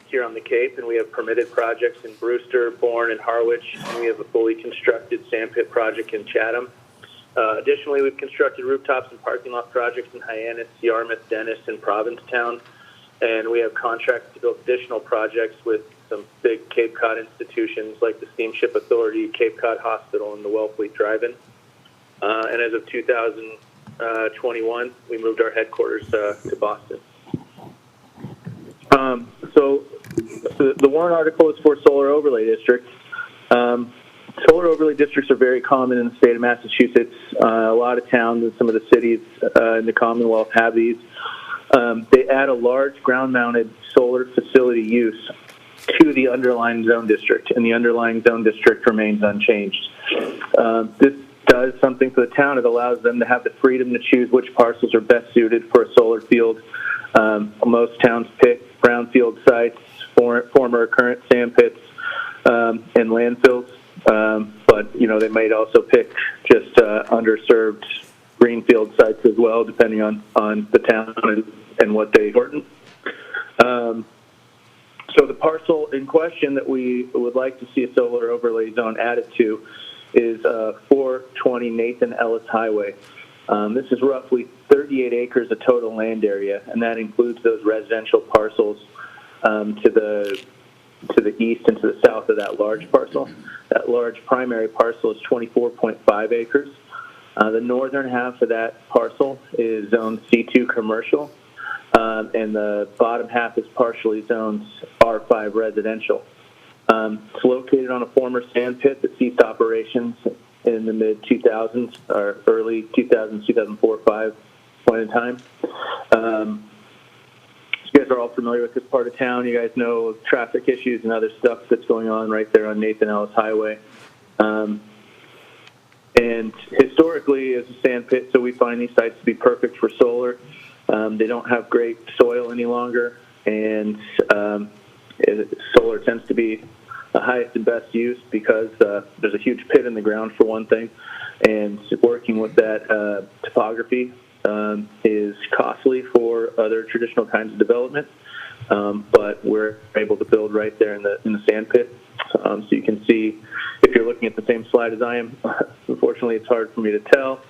here on the Cape, and we have permitted projects in Brewster, Bourne, and Harwich, and we have a fully constructed sand pit project in Chatham. Additionally, we've constructed rooftops and parking lot projects in Hyannis, Yarmouth, Dennis, and Provincetown, and we have contracts to build additional projects with some big Cape Cod institutions like the Steamship Authority, Cape Cod Hospital, and the Wellfleet Drive-In. And as of 2021, we moved our headquarters to Boston. So the warrant article is for solar overlay districts. Solar overlay districts are very common in the state of Massachusetts. A lot of towns and some of the cities in the Commonwealth have these. They add a large ground-mounted solar facility use to the underlying zone district, and the underlying zone district remains unchanged. This does something for the town. It allows them to have the freedom to choose which parcels are best suited for a solar field. Most towns pick brownfield sites, former current sand pits, and landfills. But, they might also pick just underserved greenfield sites as well, depending on the town and what they important. So the parcel in question that we would like to see a solar overlay zone added to is 420 Nathan Ellis Highway. This is roughly 38 acres of total land area, and that includes those residential parcels to the east and to the south of that large parcel. That large primary parcel is 24.5 acres. The northern half of that parcel is zoned C2 commercial, and the bottom half is partially zoned R5 residential. It's located on a former sand pit that ceased operations in the mid-2000s, or early 2000s, 2004, 2005 point in time. You guys are all familiar with this part of town. You guys know traffic issues and other stuff that's going on right there on Nathan Ellis Highway. And historically, as a sand pit, so we find these sites to be perfect for solar. They don't have great soil any longer, and solar tends to be the highest and best use because there's a huge pit in the ground, for one thing, and working with that topography is costly for other traditional kinds of development. But we're able to build right there in the sand pit. So you can see, if you're looking at the same slide as I am, unfortunately it's hard for me to tell.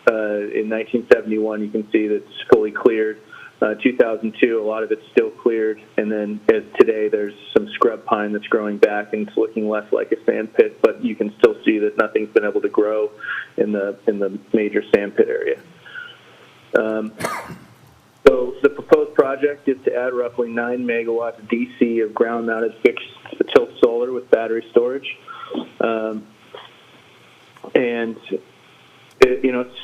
In 1971, you can see that's fully cleared. 2002, a lot of it's still cleared, and then as today, there's some scrub pine that's growing back, and it's looking less like a sand pit. But you can still see that nothing's been able to grow in the major sand pit area. So the proposed project is to add roughly 9 megawatts DC of ground-mounted fixed tilt solar with battery storage.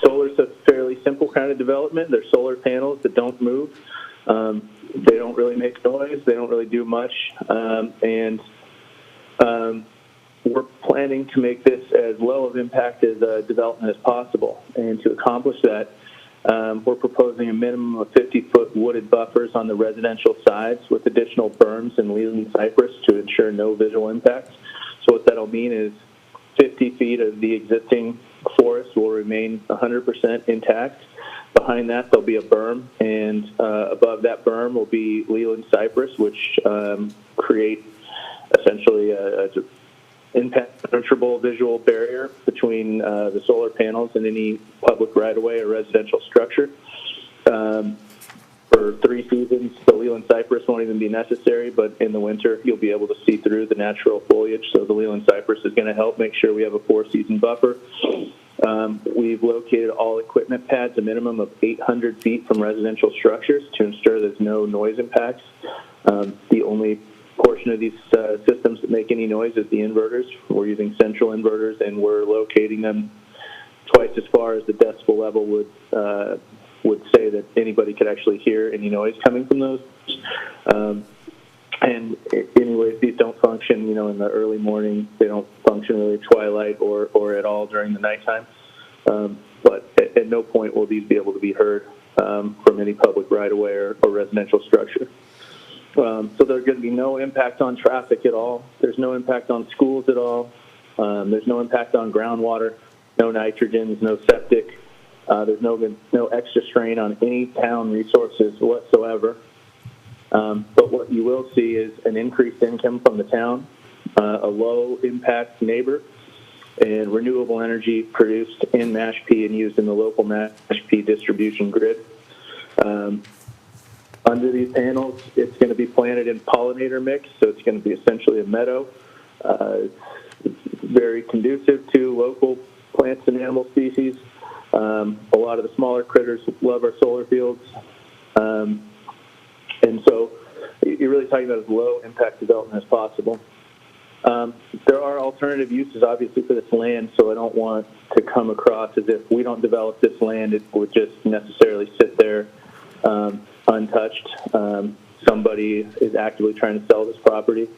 Solar's a fairly simple kind of development. They're solar panels that don't move. They don't really make noise. They don't really do much. We're planning to make this as low of impact as a development as possible. And to accomplish that, we're proposing a minimum of 50-foot wooded buffers on the residential sides with additional berms and Leland cypress to ensure no visual impacts. So what that'll mean is 50 feet of the existing forest will remain 100% intact. Behind that, there'll be a berm, and above that berm will be Leland cypress, which create essentially a impenetrable visual barrier between the solar panels and any public right-of-way or residential structure. For 3 seasons, the Leland cypress won't even be necessary, but in the winter, you'll be able to see through the natural foliage, so the Leland cypress is going to help make sure we have a 4-season buffer. We've located all equipment pads a minimum of 800 feet from residential structures to ensure there's no noise impacts. The only portion of these systems that make any noise is the inverters. We're using central inverters, and we're locating them twice as far as the decibel level would say that anybody could actually hear any noise coming from those. And anyways, these don't function, in the early morning. They don't function really at twilight or at all during the nighttime. But at no point will these be able to be heard from any public right-of-way or residential structure. So there's going to be no impact on traffic at all. There's no impact on schools at all. There's no impact on groundwater, no nitrogens, no septic. There's no extra strain on any town resources whatsoever. But what you will see is an increased income from the town, a low-impact neighbor, and renewable energy produced in Mashpee and used in the local Mashpee distribution grid. Under these panels, it's going to be planted in pollinator mix, so it's going to be essentially a meadow. It's very conducive to local plants and animal species. A lot of the smaller critters love our solar fields. And so you're really talking about as low impact development as possible. There are alternative uses, obviously, for this land, so I don't want to come across as if we don't develop this land, it would just necessarily sit there untouched. Somebody is actively trying to sell this property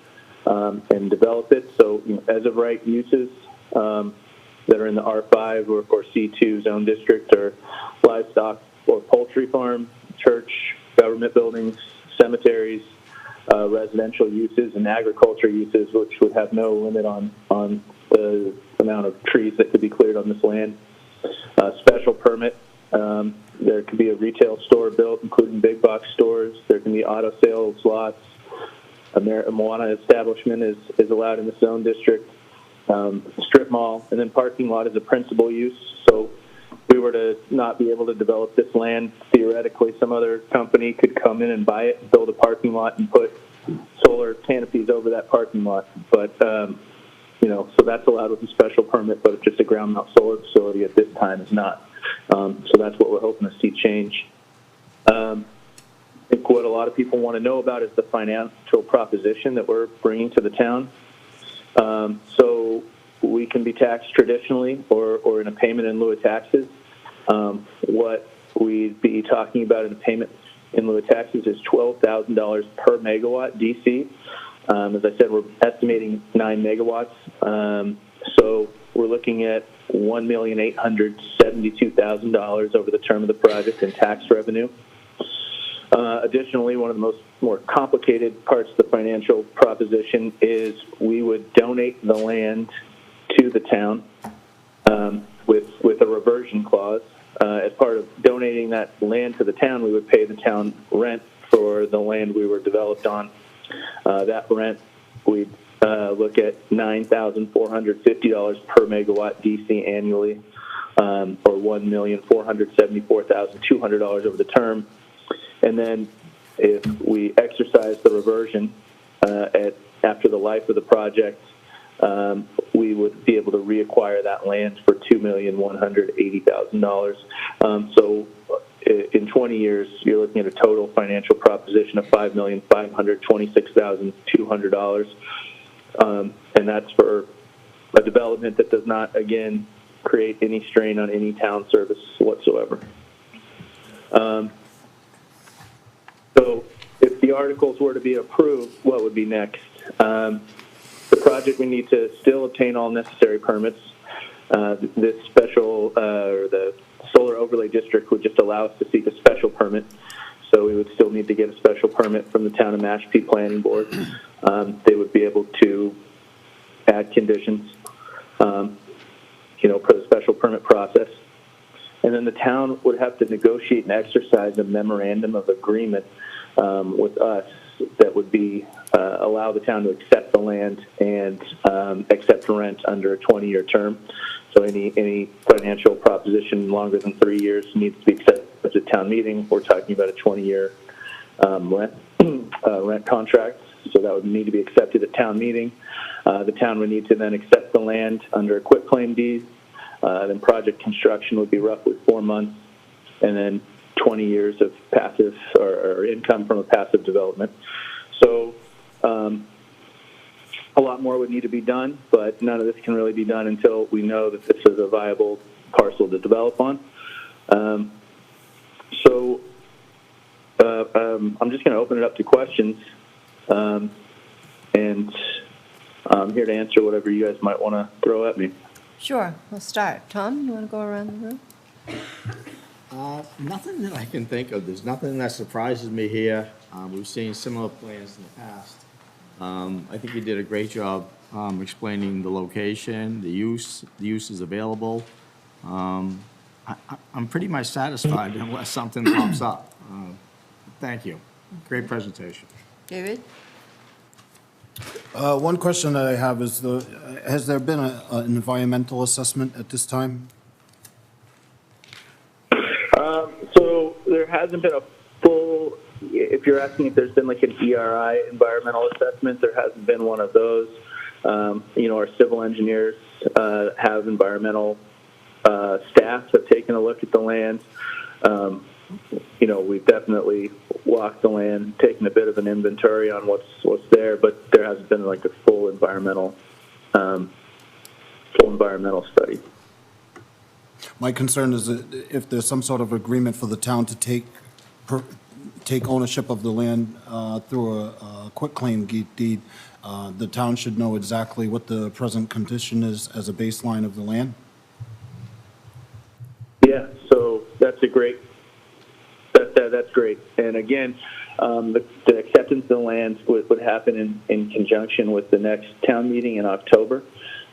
and develop it. So as of right uses that are in the R5 or C2 zone district are livestock or poultry farm, church, government buildings, cemeteries, residential uses, and agriculture uses, which would have no limit on the amount of trees that could be cleared on this land. Special permit, there could be a retail store built, including big box stores. There can be auto sales lots. A marijuana establishment is allowed in the zone district. Strip mall, and then parking lot is a principal use. So if we were to not be able to develop this land, theoretically some other company could come in and buy it, build a parking lot, and put solar canopies over that parking lot. But, so that's allowed with a special permit, but just a ground mount solar facility at this time is not. So that's what we're hoping to see change. I think what a lot of people want to know about is the financial proposition that we're bringing to the town. So we can be taxed traditionally or in a payment in lieu of taxes. What we'd be talking about in a payment in lieu of taxes is $12,000 per megawatt DC. As I said, we're estimating 9 megawatts. So we're looking at $1,872,000 over the term of the project in tax revenue. Additionally, one of the more complicated parts of the financial proposition is we would donate the land to the town with a reversion clause. As part of donating that land to the town, we would pay the town rent for the land we were developed on. That rent, we'd look at $9,450 per megawatt DC annually, or $1,474,200 over the term. And then if we exercise the reversion after the life of the project, we would be able to reacquire that land for $2,180,000. So in 20 years, you're looking at a total financial proposition of $5,526,200. And that's for a development that does not, again, create any strain on any town service whatsoever. So if the articles were to be approved, what would be next? The project, we need to still obtain all necessary permits. This special, or the solar overlay district would just allow us to seek a special permit. So we would still need to get a special permit from the town of Mashpee Planning Board. They would be able to add conditions, for the special permit process. And then the town would have to negotiate and exercise a memorandum of agreement with us that would be allow the town to accept the land and accept rent under a 20-year term. So any financial proposition longer than 3 years needs to be accepted at town meeting. We're talking about a 20-year rent contract. So that would need to be accepted at town meeting. The town would need to then accept the land under a quitclaim deed. Then project construction would be roughly 4 months, and then 20 years of passive or income from a passive development. So a lot more would need to be done, but none of this can really be done until we know that this is a viable parcel to develop on. I'm just going to open it up to questions, and I'm here to answer whatever you guys might want to throw at me. Sure, we'll start. Tom, you want to go around the room? Nothing that I can think of. There's nothing that surprises me here. We've seen similar plans in the past. I think you did a great job explaining the location, the uses available. I'm pretty much satisfied unless something pops up. Thank you. Great presentation. David? One question that I have is, has there been an environmental assessment at this time? So there hasn't been a full, if you're asking if there's been like an ERI, environmental assessment, there hasn't been one of those. Our civil engineers have environmental staff have taken a look at the land. We've definitely walked the land, taken a bit of an inventory on what's there, but there hasn't been like a full environmental study. My concern is that if there's some sort of agreement for the town to take ownership of the land through a quitclaim deed, the town should know exactly what the present condition is as a baseline of the land. Yeah, so that's great. That's great. And again, the acceptance of the land would happen in conjunction with the next town meeting in October.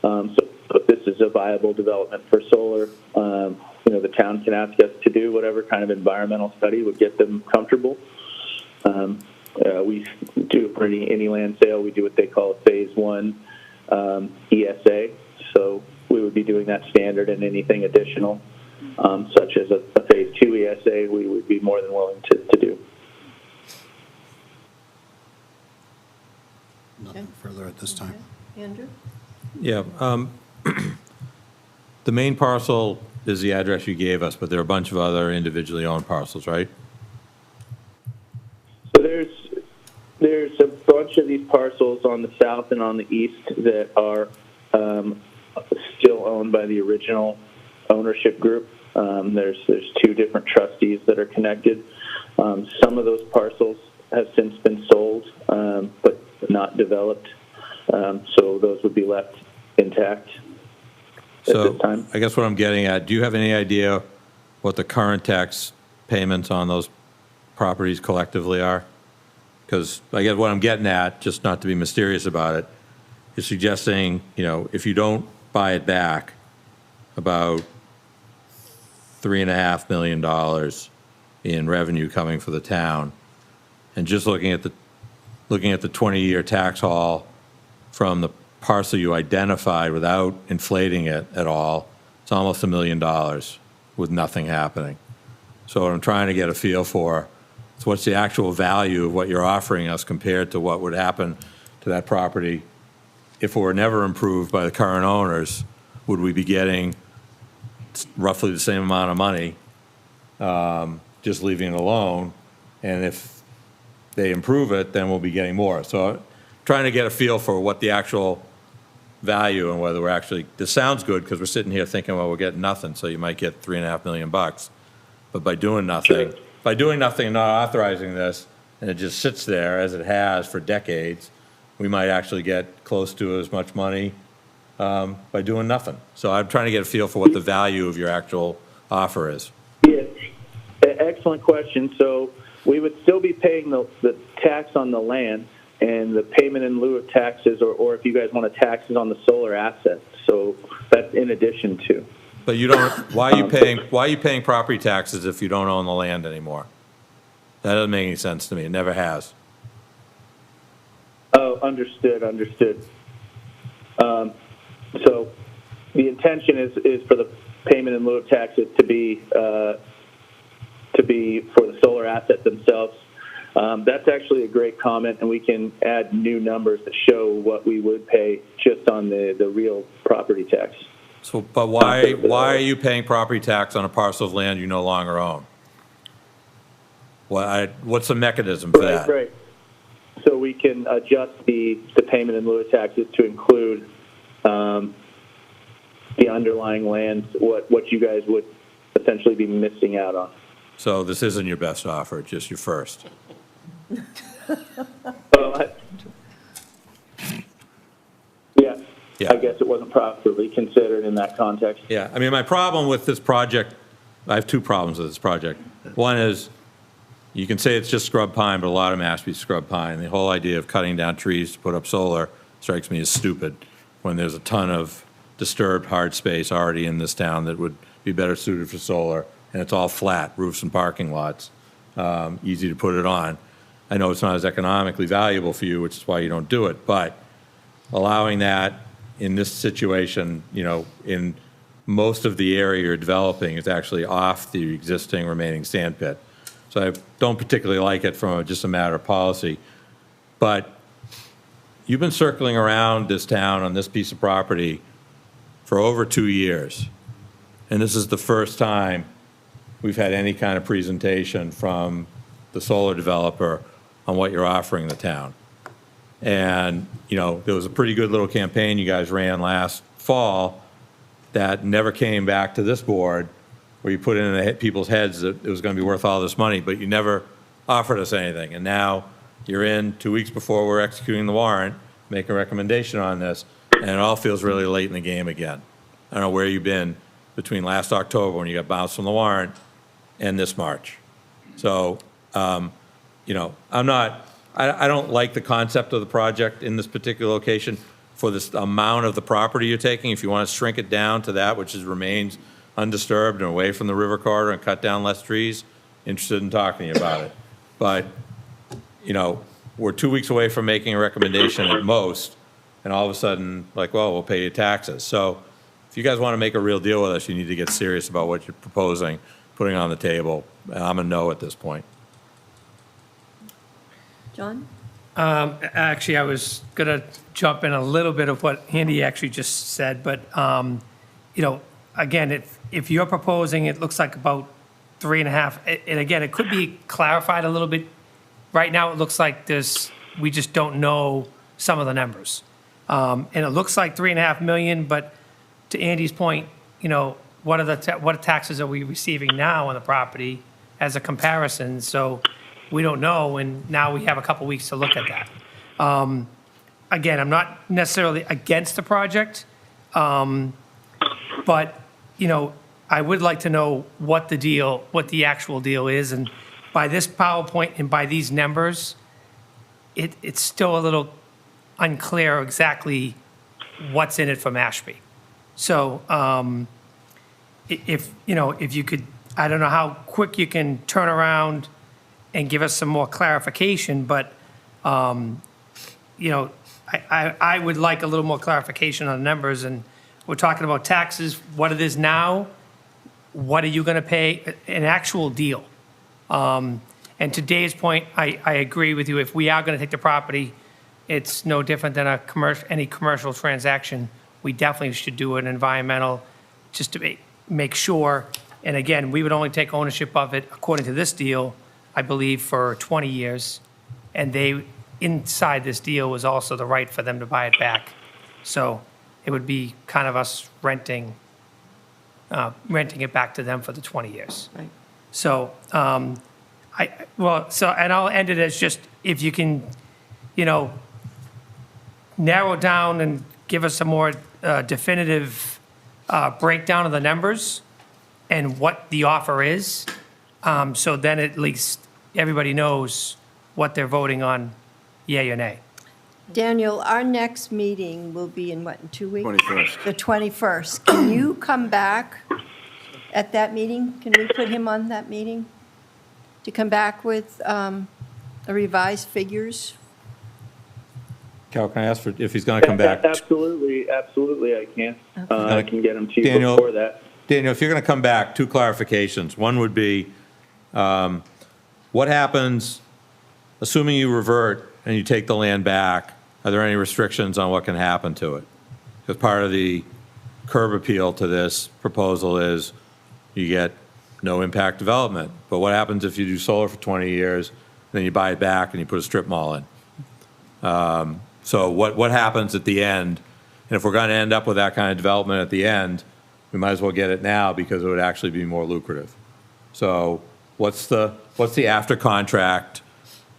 So if this is a viable development for solar, the town can ask us to do whatever kind of environmental study would get them comfortable. We do for any land sale, we do what they call a phase 1 ESA. So we would be doing that standard, and anything additional, such as a phase 2 ESA, we would be more than willing to do. Nothing further at this time. Andrew? Yeah. The main parcel is the address you gave us, but there are a bunch of other individually owned parcels, right? So there's a bunch of these parcels on the south and on the east that are still owned by the original ownership group. There's 2 different trustees that are connected. Some of those parcels have since been sold, but not developed. So those would be left intact at this time. I guess what I'm getting at, do you have any idea what the current tax payments on those properties collectively are? Because I guess what I'm getting at, just not to be mysterious about it, is suggesting, if you don't buy it back, about $3.5 million in revenue coming for the town, and just looking at the 20-year tax haul from the parcel you identified without inflating it at all, it's almost $1 million with nothing happening. So what I'm trying to get a feel for is what's the actual value of what you're offering us compared to what would happen to that property if it were never improved by the current owners. Would we be getting roughly the same amount of money just leaving it alone. And if they improve it, then we'll be getting more. So trying to get a feel for what the actual value and whether we're actually, this sounds good because we're sitting here thinking, well, we're getting nothing, so you might get $3.5 million. But by doing nothing, and not authorizing this, and it just sits there as it has for decades, we might actually get close to as much money by doing nothing. So I'm trying to get a feel for what the value of your actual offer is. Yeah, excellent question. So we would still be paying the tax on the land and the payment in lieu of taxes, or if you guys want to taxes on the solar assets. So that's in addition to. But you don't. Why are you paying property taxes if you don't own the land anymore? That doesn't make any sense to me. It never has. Oh, understood. So the intention is for the payment in lieu of taxes to be for the solar assets themselves. That's actually a great comment, and we can add new numbers that show what we would pay just on the real property tax. So, but why are you paying property tax on a parcel of land you no longer own? What's the mechanism for that? Right. So we can adjust the payment in lieu of taxes to include the underlying lands, what you guys would essentially be missing out on. So this isn't your best offer, just your first. Yeah, I guess it wasn't properly considered in that context. Yeah, I mean, my problem with this project, I have two problems with this project. One is, you can say it's just scrub pine, but a lot of Mashpee's scrub pine. The whole idea of cutting down trees to put up solar strikes me as stupid when there's a ton of disturbed hard space already in this town that would be better suited for solar, and it's all flat, roofs and parking lots, easy to put it on. I know it's not as economically valuable for you, which is why you don't do it, but allowing that in this situation, you know, in most of the area you're developing is actually off the existing remaining sand pit. So I don't particularly like it from just a matter of policy. But you've been circling around this town on this piece of property for over 2 years. And this is the first time we've had any kind of presentation from the solar developer on what you're offering the town. And, you know, there was a pretty good little campaign you guys ran last fall that never came back to this board, where you put in people's heads that it was going to be worth all this money, but you never offered us anything. And now you're in 2 weeks before we're executing the warrant, make a recommendation on this, and it all feels really late in the game again. I don't know where you've been between last October when you got bounced from the warrant and this March. So, you know, I don't like the concept of the project in this particular location for this amount of the property you're taking. If you want to shrink it down to that which remains undisturbed and away from the river corridor and cut down less trees, interested in talking to you about it. But, you know, we're 2 weeks away from making a recommendation at most, and all of a sudden, like, well, we'll pay you taxes. So if you guys want to make a real deal with us, you need to get serious about what you're proposing, putting on the table. I'm a no at this point. John? Actually, I was going to jump in a little bit of what Andy actually just said, but, you know, again, if you're proposing, it looks like about 3.5, and again, it could be clarified a little bit. Right now, it looks like we just don't know some of the numbers. And it looks like 3.5 million, but to Andy's point, you know, what taxes are we receiving now on the property as a comparison? So we don't know, and now we have a couple weeks to look at that. Again, I'm not necessarily against the project, but, you know, I would like to know what the actual deal is, and by this PowerPoint and by these numbers, it's still a little unclear exactly what's in it for Mashpee. So if you could, I don't know how quick you can turn around and give us some more clarification, but, you know, I would like a little more clarification on the numbers, and we're talking about taxes, what it is now, what are you going to pay, an actual deal. And to Dave's point, I agree with you. If we are going to take the property, it's no different than any commercial transaction. We definitely should do an environmental, just to make sure And again, we would only take ownership of it, according to this deal, I believe, for 20 years. And they, inside this deal was also the right for them to buy it back. So it would be kind of us renting it back to them for the 20 years. Right. So, and I'll end it as just, if you can, narrow down and give us a more definitive breakdown of the numbers and what the offer is, so then at least everybody knows what they're voting on, yay or nay. Daniel, our next meeting will be in what, in 2 weeks? 21st. The 21st. Can you come back at that meeting? Can we put him on that meeting? To come back with revised figures? Cal, can I ask for, if he's going to come back? Absolutely, I can. I can get them to you Daniel, before that. Daniel, if you're going to come back, 2 clarifications. One would be, what happens, assuming you revert and you take the land back, are there any restrictions on what can happen to it? Because part of the curb appeal to this proposal is you get no impact development. But what happens if you do solar for 20 years, then you buy it back and you put a strip mall in? So what happens at the end? And if we're going to end up with that kind of development at the end, we might as well get it now because it would actually be more lucrative. So what's the after contract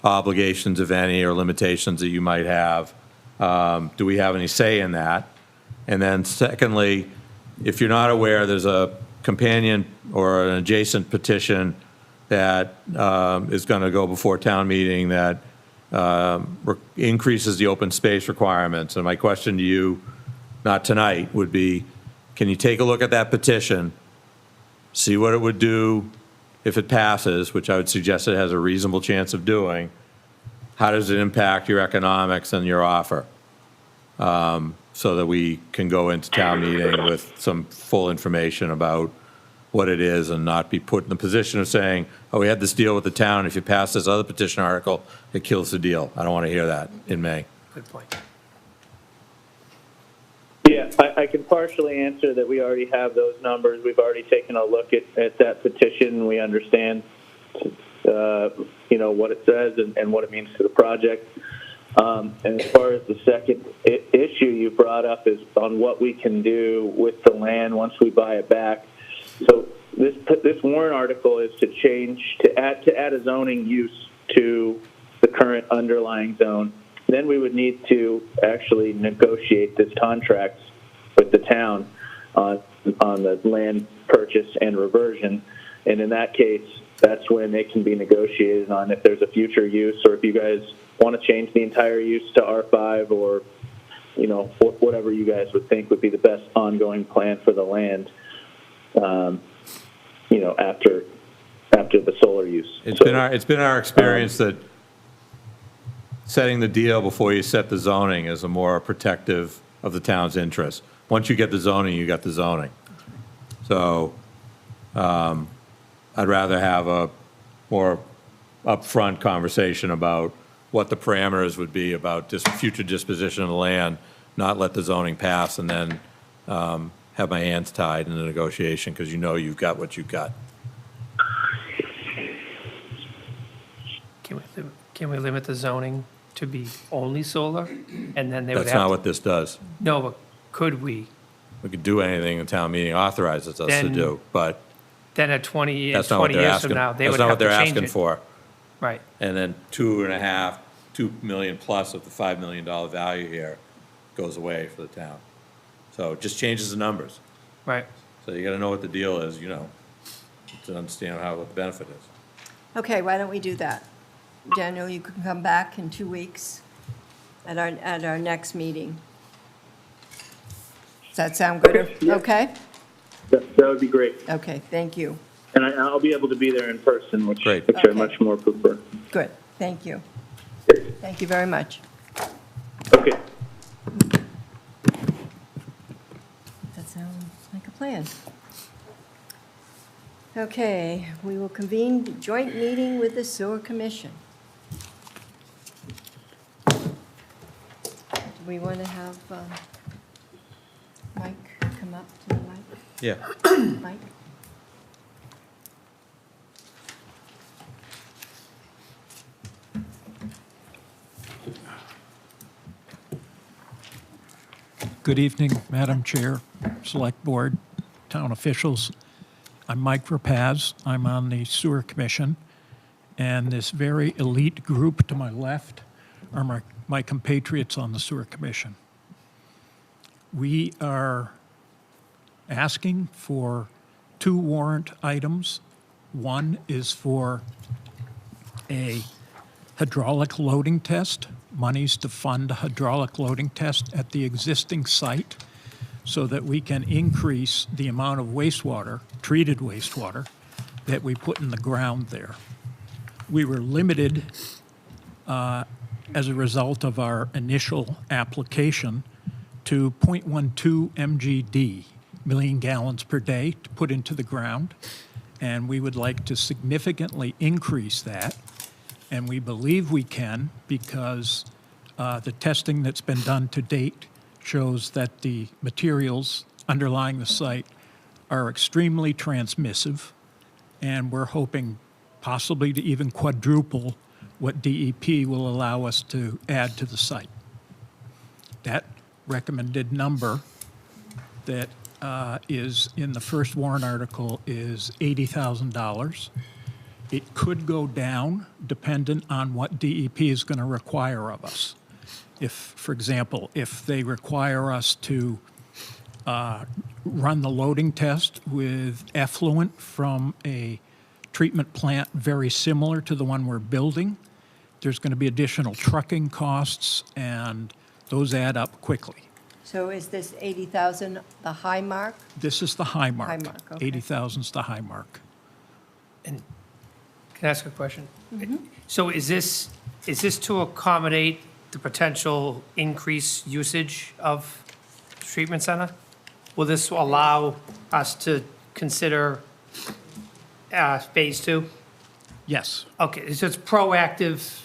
obligations, if any, or limitations that you might have? Do we have any say in that? And then secondly, if you're not aware, there's a companion or an adjacent petition that is going to go before town meeting that increases the open space requirements. And my question to you, not tonight, would be, can you take a look at that petition, see what it would do if it passes, which I would suggest it has a reasonable chance of doing? How does it impact your economics and your offer? So that we can go into town meeting with some full information about what it is and not be put in the position of saying, oh, we had this deal with the town. If you pass this other petition article, it kills the deal. I don't want to hear that in May. Good point. Yeah, I can partially answer that we already have those numbers. We've already taken a look at that petition. We understand, what it says and what it means to the project. And as far as the second issue you brought up is on what we can do with the land once we buy it back. So this warrant article is to add a zoning use to the current underlying zone. Then we would need to actually negotiate this contract with the town on the land purchase and reversion. And in that case, that's when it can be negotiated on if there's a future use or if you guys want to change the entire use to R5 or, whatever you guys would think would be the best ongoing plan for the land, after the solar use. It's been our experience that setting the deal before you set the zoning is a more protective of the town's interest. Once you get the zoning, you got the zoning. So I'd rather have a more upfront conversation about what the parameters would be about future disposition of the land, not let the zoning pass and then have my hands tied in the negotiation because you've got what you've got. Can we limit the zoning to be only solar? And then they would have That's not what this does. No, but could we? We could do anything the town meeting authorizes us to do, but Then at 20 years, that's not what 20 they're years asking. from now, they That's would not have what they're to change asking it. for. Right. And then 2 million plus of the $5 million value here goes away for the town. So it just changes the numbers. Right. So you got to know what the deal is, to understand what the benefit is. Okay, why don't we do that? Daniel, you can come back in 2 weeks at our next meeting. Does that sound good? Okay, yeah. Okay? That would be great. Okay, thank you. And I'll be able to be there in person, which I Okay. much more prefer. Good, thank you. Thank you very much. Okay. That sounds like a plan. Okay, we will convene the joint meeting with the Sewer Commission. Do we want to have Mike come up to the mic? Yeah. Mike? Good evening, Madam Chair, Select Board, town officials. I'm Mike Rapaz. I'm on the Sewer Commission, and this very elite group to my left are my compatriots on the Sewer Commission. We are asking for 2 warrant items. One is for a hydraulic loading test, monies to fund a hydraulic loading test at the existing site so that we can increase the amount of wastewater, treated wastewater, that we put in the ground there. We were limited as a result of our initial application to 0.12 MGD, million gallons per day, to put into the ground. And we would like to significantly increase that. And we believe we can because the testing that's been done to date shows that the materials underlying the site are extremely transmissive, and we're hoping possibly to even quadruple what DEP will allow us to add to the site. That recommended number that is in the first warrant article is $80,000. It could go down dependent on what DEP is going to require of us. If, for example, if they require us to run the loading test with effluent from a treatment plant very similar to the one we're building, there's going to be additional trucking costs, and those add up quickly. So is this 80,000 the high mark? This is the high mark. High mark, okay. 80,000 is the high mark. And can I ask a question? So is this to accommodate the potential increased usage of the treatment center? Will this allow us to consider phase 2? Yes. Okay, so it's proactive.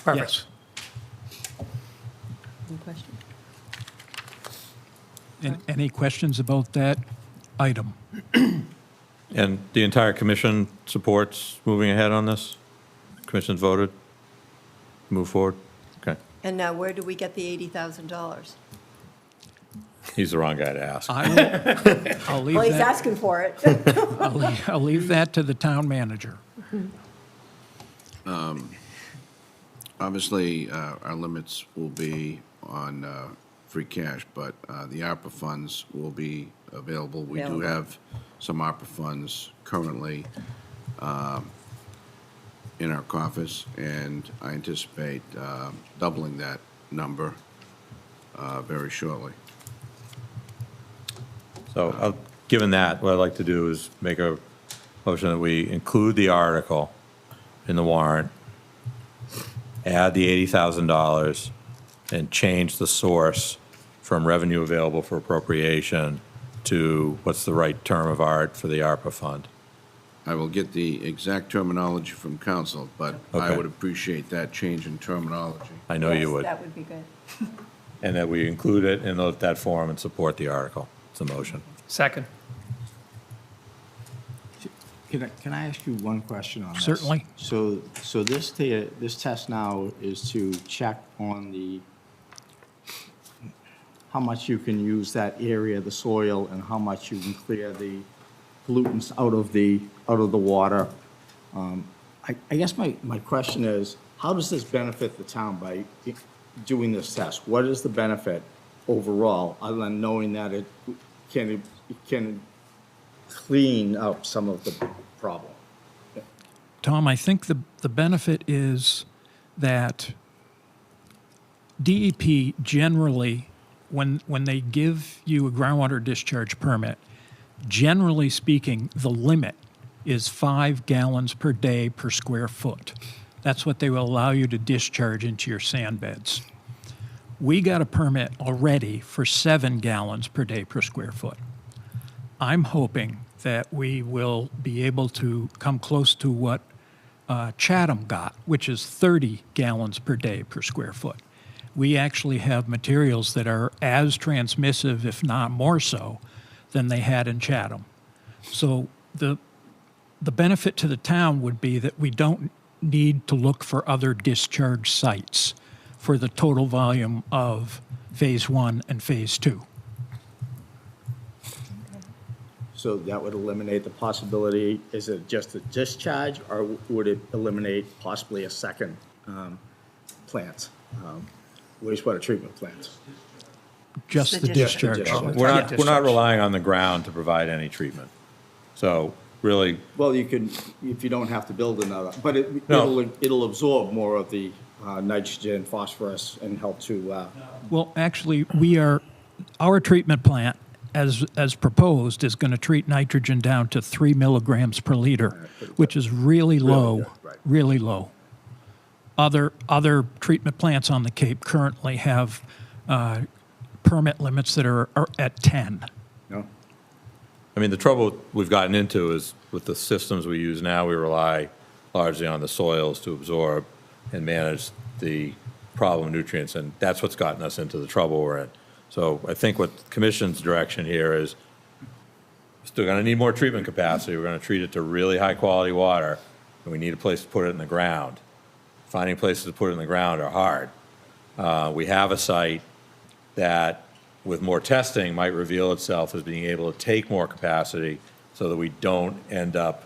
Perfect. Yes. Any question? Any questions about that item? And the entire commission supports moving ahead on this? Commission's voted? Move forward? Okay. And now where do we get the $80,000? He's the wrong guy to ask. I'll leave Well, he's that. asking for it. I'll leave that to the town manager. Obviously, our limits will be on free cash, but the ARPA funds will be available. We do Available. have some ARPA funds currently in our coffers, and I anticipate doubling that number very shortly. So, given that, what I'd like to do is make a motion that we include the article in the warrant, add the $80,000, and change the source from revenue available for appropriation to what's the right term of art for the ARPA fund. I will get the exact terminology from council, but I Okay. would appreciate that change in terminology. I know you Yes, would. That would be good. And that we include it in that form and support the article. It's a motion. Second. Can I ask you one question on this? Certainly. So this test now is to check on how much you can use that area, the soil, and how much you can clear the pollutants out of the water. I guess my question is, how does this benefit the town by doing this test? What is the benefit overall, other than knowing that it can clean up some of the problem? Tom, I think the benefit is that DEP generally, when they give you a groundwater discharge permit, generally speaking, the limit is 5 gallons per day per square foot. That's what they will allow you to discharge into your sand beds. We got a permit already for 7 gallons per day per square foot. I'm hoping that we will be able to come close to what Chatham got, which is 30 gallons per day per square foot. We actually have materials that are as transmissive, if not more so, than they had in Chatham. So the benefit to the town would be that we don't need to look for other discharge sites for the total volume of Phase 1 and Phase 2. So that would eliminate the possibility, is it just a discharge, or would it eliminate possibly a second plant, wastewater treatment plant? Just the discharge. We're not relying on the ground to provide any treatment. So really, Well, you can, if you don't have to build another, but No. it'll absorb more of the nitrogen, phosphorus, and help to, Well, actually, our treatment plant, as proposed, is going to treat nitrogen down to 3 milligrams per liter, which is really low, really low. Other treatment plants on the Cape currently have permit limits that are at 10. no? I mean, the trouble we've gotten into is with the systems we use now, we rely largely on the soils to absorb and manage the problem nutrients, and that's what's gotten us into the trouble we're in. So I think what the Commission's direction here is still going to need more treatment capacity. We're going to treat it to really high-quality water, and we need a place to put it in the ground. Finding places to put it in the ground are hard. We have a site that, with more testing, might reveal itself as being able to take more capacity so that we don't end up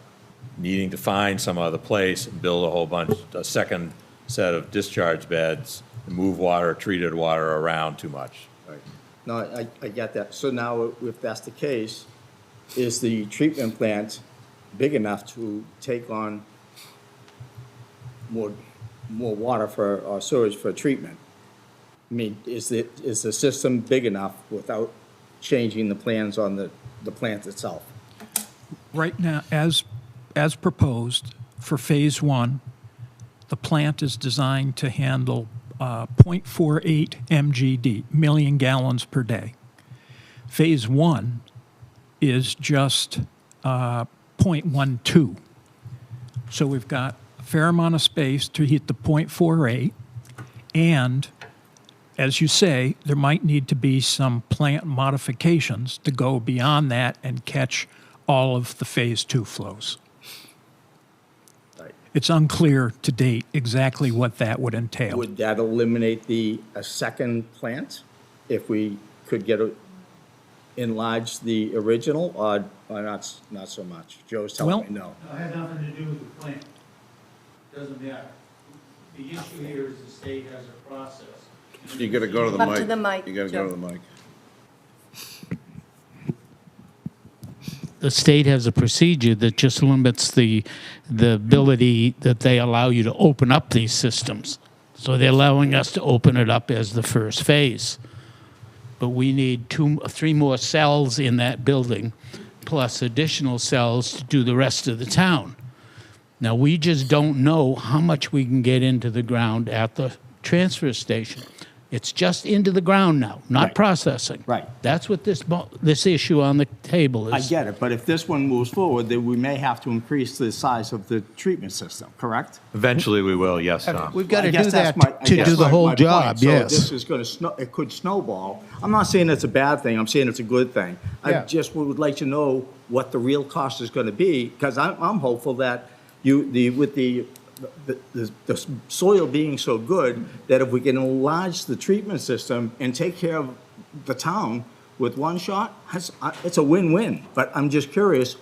needing to find some other place and build a second set of discharge beds and move water, treated water around too much. Right. No, I get that. So now, if that's the case, is the treatment plant big enough to take on more water for, or sewage for treatment? I mean, is the system big enough without changing the plans on the plant itself? Right now, as proposed for Phase 1, the plant is designed to handle 0.48 MGD, million gallons per day. Phase 1 is just 0.12. So we've got a fair amount of space to hit the 0.48, and as you say, there might need to be some plant modifications to go beyond that and catch all of the Phase 2 flows. Right. It's unclear to date exactly what that would entail. Would that eliminate a second plant if we could enlarge the original, or not so much? Joe's telling me no. It had nothing to do with the plant. Doesn't matter. The issue here is the state has a process. You gotta go to the Up mic. to the mic, You gotta go Joe. to the mic. The state has a procedure that just limits the ability that they allow you to open up these systems. So they're allowing us to open it up as the first phase. But we need 3 more cells in that building, plus additional cells to do the rest of the town. Now, we just don't know how much we can get into the ground at the transfer station. It's just into the ground now, not Right. processing. Right. That's what this issue on the table is. I get it, but if this one moves forward, then we may have to increase the size of the treatment system, correct? Eventually, we will, yes, Tom. We've got I to guess do that's that my- to I guess do the my whole point. job, So yes. this is going to, it could snowball. I'm not saying it's a bad thing, I'm saying it's a good thing. I Yeah. just would like to know what the real cost is going to be, because I'm hopeful that with the soil being so good, that if we can enlarge the treatment system and take care of the town with one shot, it's a win-win. But I'm just curious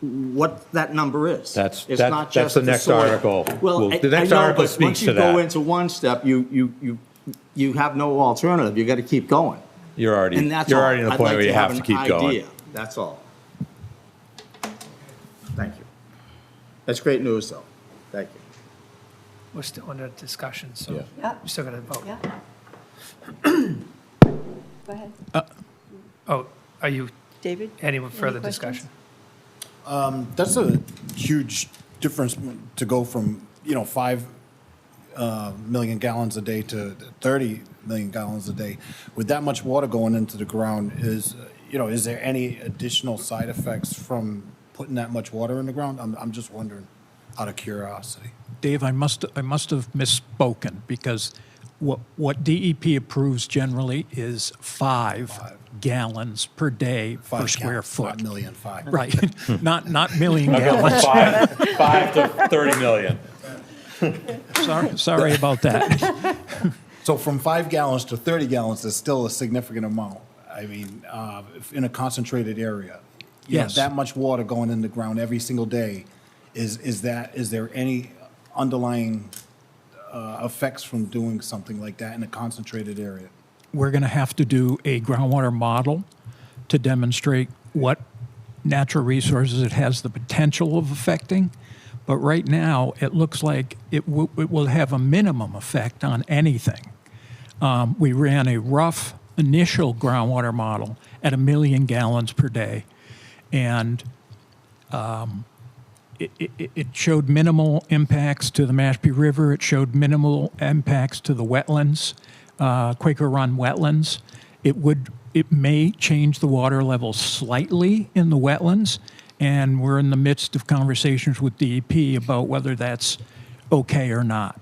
what that number is. That's It's that- not that's just the next soil. article. Well, The next I know, article but speaks once to you go that. into one step, you have no alternative. You got to keep going. You're already And that's in all. the I'd point like where you have to an keep going. idea. That's all. Thank you. That's great news, though. Thank you. We're still under discussion, so Yeah. Yeah. we're still going to vote. Yeah. Go ahead. Oh, are you, David? any further questions? discussion? That's a huge difference to go from, 5 million gallons a day to 30 million gallons a day. With that much water going into the ground, is there any additional side effects from putting that much water in the ground? I'm just wondering, out of curiosity. Dave, I must have misspoken, because what DEP approves generally is 5 gallons per day per 5 square gallons, foot. not million, 5. Right, not million I'll go from gallons. 5 to 30 million. Sorry about that. So from 5 gallons to 30 gallons is still a significant amount. I mean, in a concentrated area. You know, Yes. that much water going in the ground every single day, is there any underlying effects from doing something like that in a concentrated area? We're going to have to do a groundwater model to demonstrate what natural resources it has the potential of affecting. But right now, it looks like it will have a minimum effect on anything. We ran a rough initial groundwater model at 1 million gallons per day, and it showed minimal impacts to the Mashpee River. It showed minimal impacts to the wetlands, Quaker Run wetlands. It may change the water level slightly in the wetlands, and we're in the midst of conversations with DEP about whether that's okay or not.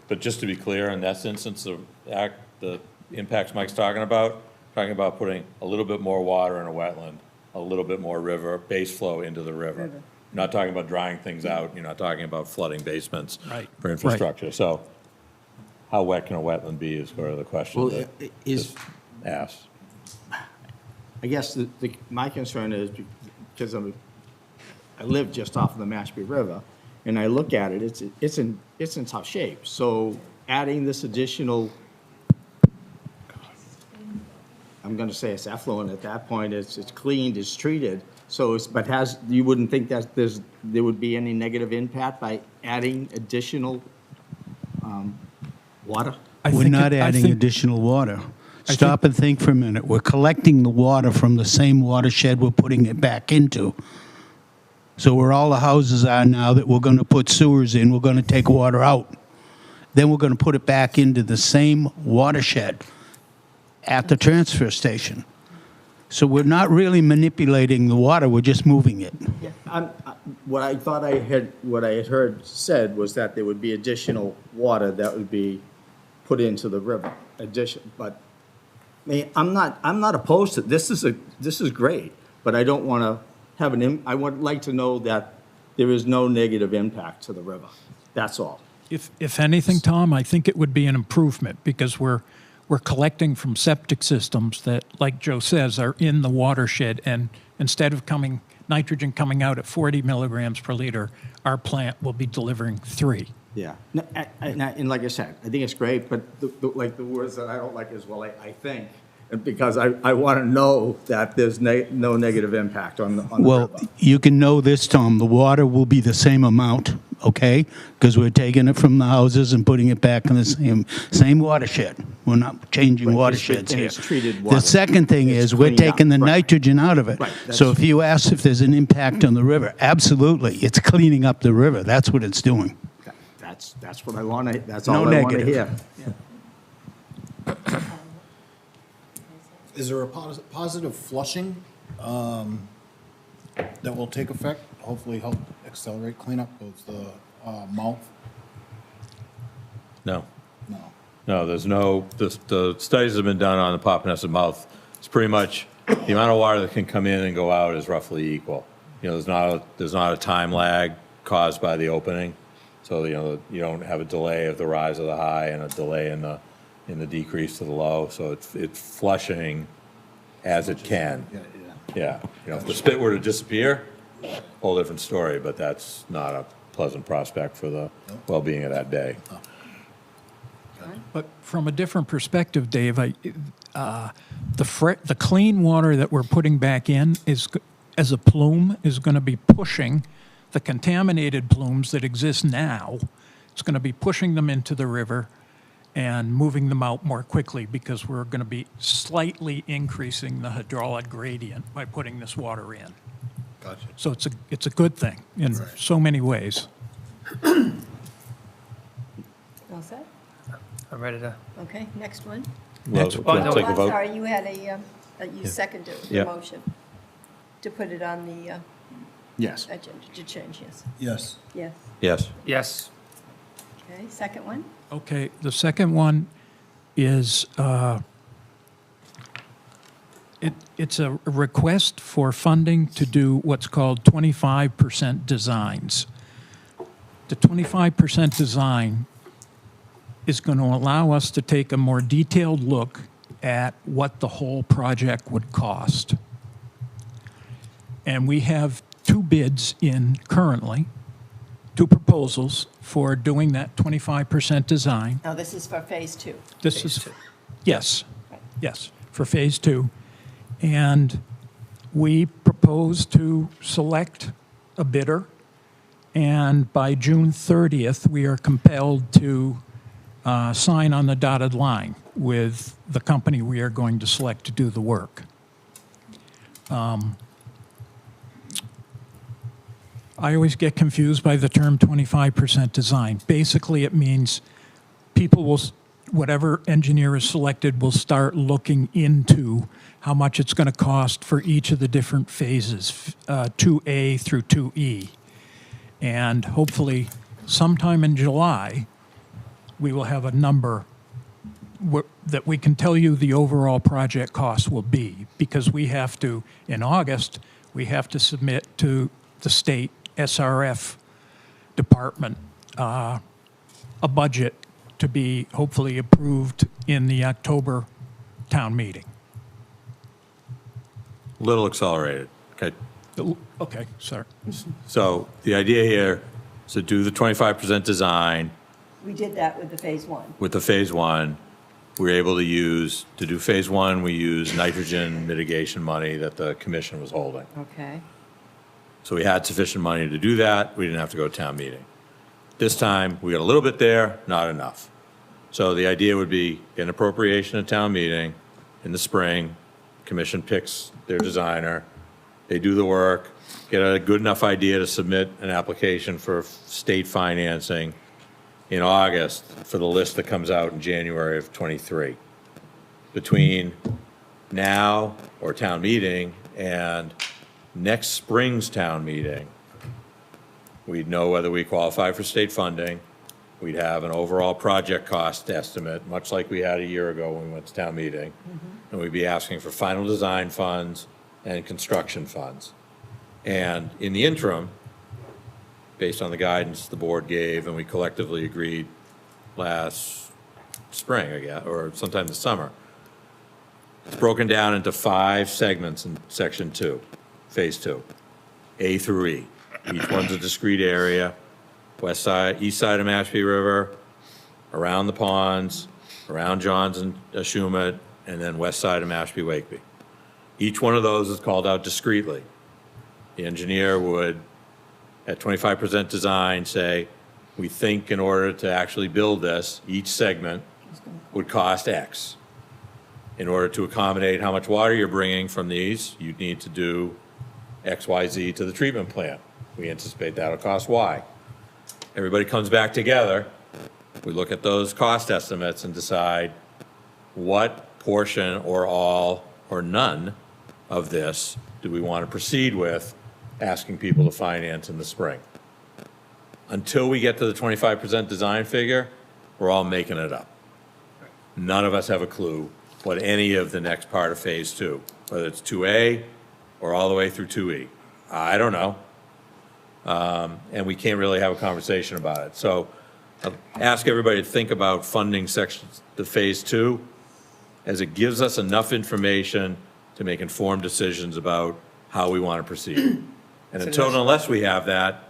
But just to be clear, in this instance, the impacts Mike's talking about putting a little bit more water in a wetland, a little bit more river, base flow into the river. You're not talking about drying things out. You're not talking about flooding basements for infrastructure. So how wet can a wetland be is sort of the question that is asked. I guess my concern is because I live just off of the Mashpee River, and I look at it, it's in tough shape. So adding this additional, I'm going to say it's effluent at that point. It's cleaned, it's treated. So you wouldn't think that there would be any negative impact by adding additional water? We're not adding additional water. Stop and think for a minute. We're collecting the water from the same watershed we're putting it back into. So where all the houses are now that we're going to put sewers in, we're going to take water out. Then we're going to put it back into the same watershed at the transfer station. So we're not really manipulating the water, we're just moving it. Yeah, what I had heard said was that there would be additional water that would be put into the river. But I mean, I'm not opposed to this. This is great, but I don't want to have I would like to know that there is no negative impact to the river. That's all. If anything, Tom, I think it would be an improvement because we're collecting from septic systems that, like Joe says, are in the watershed, and instead of nitrogen coming out at 40 milligrams per liter, our plant will be delivering 3. Yeah, and like I said, I think it's great, but the words that I don't like is, well, I think, because I want to know that there's no negative impact on the river. Well, you can know this, Tom, the water will be the same amount, okay? Because we're taking it from the houses and putting it back in the same watershed. We're not changing watersheds here. It's treated water. The second thing is we're taking the nitrogen out of it. Right, So if you ask if there's an impact on the river, absolutely. It's cleaning up the river. That's what it's doing. That's what I want to, that's all I want to hear. Is there a positive flushing that will take effect, hopefully help accelerate cleanup of the mouth? No. No. No, there's no, the studies that have been done on the Papaneset mouth, it's pretty much, the amount of water that can come in and go out is roughly equal. You know, there's not a time lag caused by the opening. So, you know, you don't have a delay of the rise of the high and a delay in the decrease to the low. So it's flushing as it can. Yeah. You know, if the spit were to disappear, whole different story, but that's not a pleasant prospect for the well-being of that day. But from a different perspective, Dave, the clean water that we're putting back in is, as a plume, is going to be pushing the contaminated plumes that exist now. It's going to be pushing them into the river and moving them out more quickly because we're going to be slightly increasing the hydraulic gradient by putting this water in. Gotcha. So it's a good thing in so many ways. All set? I'm ready to. Okay, next one. Well, Next- take a vote. Sorry, you had you seconded the Yeah. motion to put it on the Yes. agenda, to change, yes. Yes. Yes. Yes. Yes. Okay, second one? Okay, the second one is, it's a request for funding to do what's called 25% designs. The 25% design is going to allow us to take a more detailed look at what the whole project would cost. And we have 2 bids in currently, 2 proposals for doing that 25% design. Now, this is for Phase 2. This is, yes, yes, for Phase 2. And we propose to select a bidder, and by June 30th, we are compelled to sign on the dotted line with the company we are going to select to do the work. I always get confused by the term 25% design. Basically, it means people will, whatever engineer is selected, will start looking into how much it's going to cost for each of the different phases, 2A through 2E. And hopefully, sometime in July, we will have a number that we can tell you the overall project cost will be, because we have to, in August, we have to submit to the state SRF department a budget to be hopefully approved in the October town meeting. Little accelerated, okay? Okay, sorry. So the idea here is to do the 25% design. We did that with the Phase 1. With the Phase 1, we were able to use, to do Phase 1, we used nitrogen mitigation money that the commission was holding. Okay. So we had sufficient money to do that. We didn't have to go to town meeting. This time, we got a little bit there, not enough. So the idea would be get an appropriation at town meeting in the spring. Commission picks their designer. They do the work, get a good enough idea to submit an application for state financing in August for the list that comes out in January of '23. Between now or town meeting and next spring's town meeting, we'd know whether we qualify for state funding. We'd have an overall project cost estimate, much like we had a year ago when we went to town meeting. And we'd be asking for final design funds and construction funds. And in the interim, based on the guidance the board gave and we collectively agreed last spring, I guess, or sometime this summer, it's broken down into 5 segments in Section 2. Phase 2, A through E. Each one's a discrete area, west side, east side of Mashpee River, around the ponds, around Johns and Shumet, and then west side of Mashpee Wakeby. Each one of those is called out discreetly. The engineer would, at 25% design, say, we think in order to actually build this, each segment would cost X. In order to accommodate how much water you're bringing from these, you'd need to do X, Y, Z to the treatment plant. We anticipate that'll cost Y. Everybody comes back together. We look at those cost estimates and decide what portion or all or none of this do we want to proceed with asking people to finance in the spring. Until we get to the 25% design figure, we're all making it up. None of us have a clue what any of the next part of Phase 2, whether it's 2A or all the way through 2E. I don't know. And we can't really have a conversation about it. So I'll ask everybody to think about funding the Phase 2 as it gives us enough information to make informed decisions about how we want to proceed. And until and unless we have that,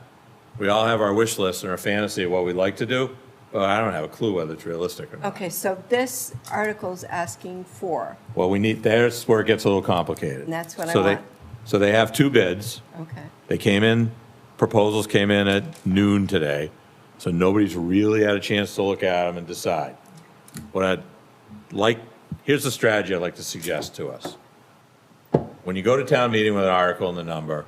we all have our wish list and our fantasy of what we'd like to do, but I don't have a clue whether it's realistic or not. Okay, so this article's asking for, Well, there's where it gets a little complicated. and that's what I want. So they have 2 bids. Okay. They came in, proposals came in at noon today, so nobody's really had a chance to look at them and decide. Here's the strategy I'd like to suggest to us. When you go to town meeting with an article and the number,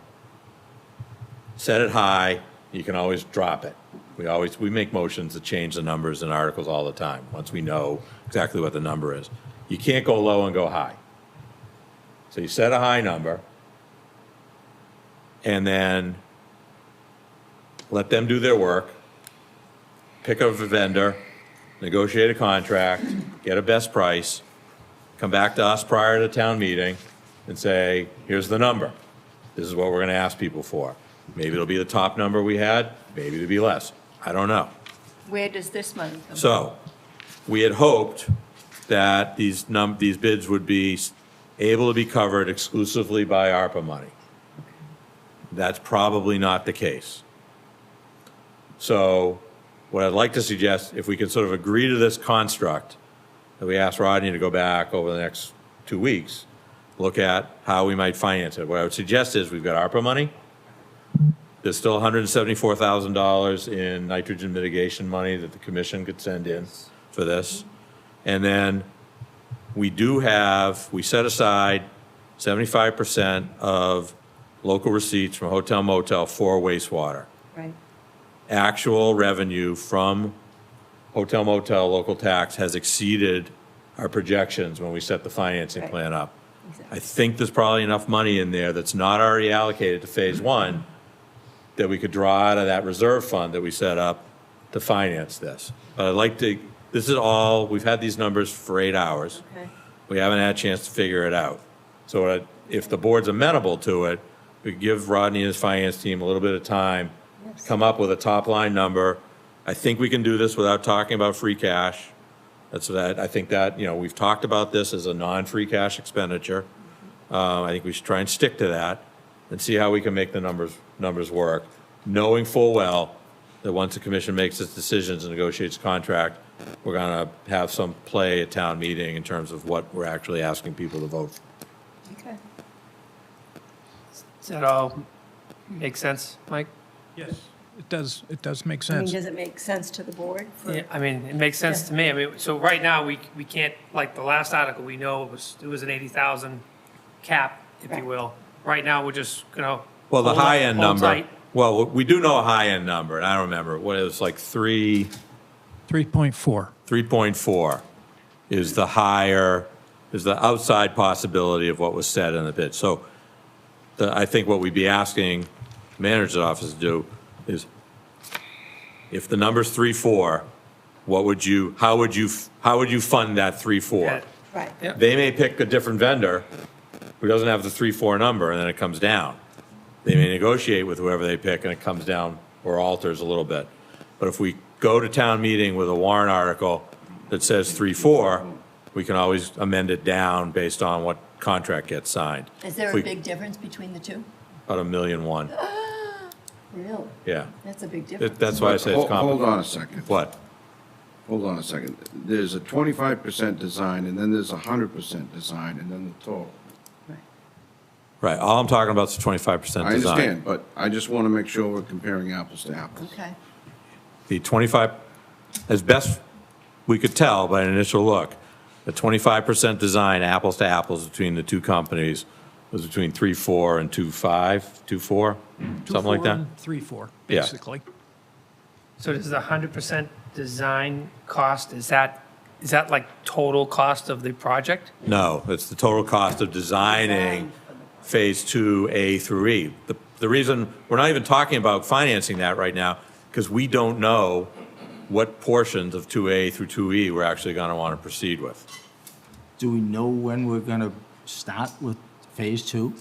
set it high, you can always drop it. We make motions to change the numbers in articles all the time, once we know exactly what the number is. You can't go low and go high. So you set a high number, and then let them do their work, pick a vendor, negotiate a contract, get a best price, come back to us prior to town meeting and say, here's the number. This is what we're going to ask people for. Maybe it'll be the top number we had, maybe it'll be less. I don't know. Where does this money come from? So we had hoped that these bids would be able to be covered exclusively by ARPA money. That's probably not the case. So what I'd like to suggest, if we could sort of agree to this construct, that we ask Rodney to go back over the next 2 weeks, look at how we might finance it. What I would suggest is we've got ARPA money. There's still $174,000 in nitrogen mitigation money that the commission could send in for this. And then we set aside 75% of local receipts from hotel motel for wastewater. Right. Actual revenue from hotel motel local tax has exceeded our projections when we set the financing plan up. I think there's probably enough money in there that's not already allocated to phase one that we could draw out of that reserve fund that we set up to finance this. But I'd like to, this is all, we've had these numbers for 8 hours. Okay. We haven't had a chance to figure it out. So if the board's amenable to it, we give Rodney and his finance team a little bit of time to come up with a top line number. I think we can do this without talking about free cash. I think that, we've talked about this as a non-free cash expenditure. I think we should try and stick to that and see how we can make the numbers work, knowing full well that once the commission makes its decisions and negotiates a contract, we're going to have some play at town meeting in terms of what we're actually asking people to vote. Okay. Does that all make sense, Mike? Yes. It does make I mean, sense. does it make sense to the board? Yeah, I mean, it makes sense to me. I mean, so right now, we can't, like the last article, we know it was an 80,000 cap, if you will. Right now, we're just, Well, the high end hold number, tight. well, we do know a high end number, and I don't remember, what it was like 3.4. 3.4 is the outside possibility of what was said in the bid. So I think what we'd be asking the manager's office to do is, if the number's 3.4, how would you fund that 3.4? Right. Yep. They may pick a different vendor who doesn't have the 3.4 number, and then it comes down. They may negotiate with whoever they pick, and it comes down or alters a little bit. But if we go to town meeting with a warrant article that says 3.4, we can always amend it down based on what contract gets signed. Is there a big difference between the two? About $1.1 million. Really? Yeah. That's a big difference. That's why I say it's complicated. Hold on a second. What? Hold on a second. There's a 25% design, and then there's a 100% design, and then the total. Right, all I'm talking about is 25% design. I understand, but I just want to make sure we're comparing apples to apples. Okay. The 25, as best we could tell by an initial look, the 25% design, apples to apples, between the two companies was between 3.4 and 2.5, 2.4, something like that? 3.4, Yeah. basically. So does the 100% design cost, is that like total cost of the project? No, it's the total cost of designing Phase 2A through E. The reason, we're not even talking about financing that right now, because we don't know what portions of 2A through 2E we're actually going to want to proceed with. Do we know when we're going to start with phase 2?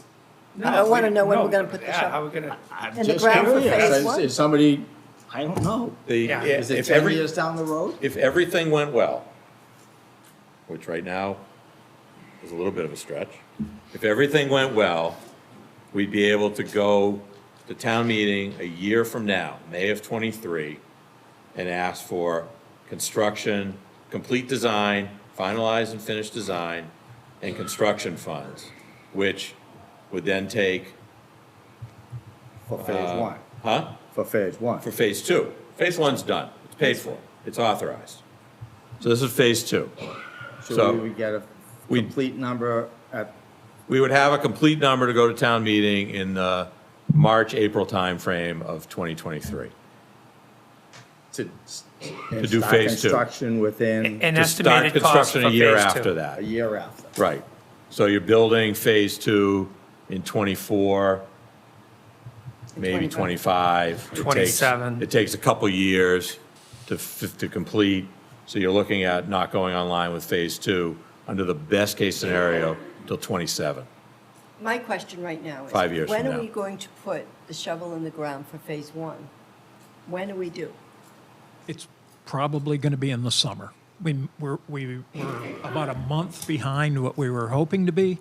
I don't want to know when we're going to put the Yeah, how shovel we gonna, I'm in the just ground for curious. phase one. Is somebody, I don't know. Yeah. Is it 10 years down the road? If everything went well, which right now is a little bit of a stretch, if everything went well, we'd be able to go to town meeting a year from now, May of '23, and ask for construction, complete design, finalized and finished design, and construction funds, which would then take. For phase 1? Huh? For phase 1? For phase 2. Phase 1's done. It's paid for. It's authorized. So this is phase 2. So we would get a complete number at, We would have a complete number to go to town meeting in the March, April timeframe of 2023. to do start phase 2. construction within an To start estimated cost construction for a year phase after 2. that. a year after. Right. So you're building phase 2 in '24, maybe 25. 27. It takes a couple years to complete. So you're looking at not going online with phase 2 under the best case scenario till 27. My question right now is. 5 years When from are now. we going to put the shovel in the ground for phase 1? When do we do? It's probably going to be in the summer. we were about a month behind what we were hoping to be,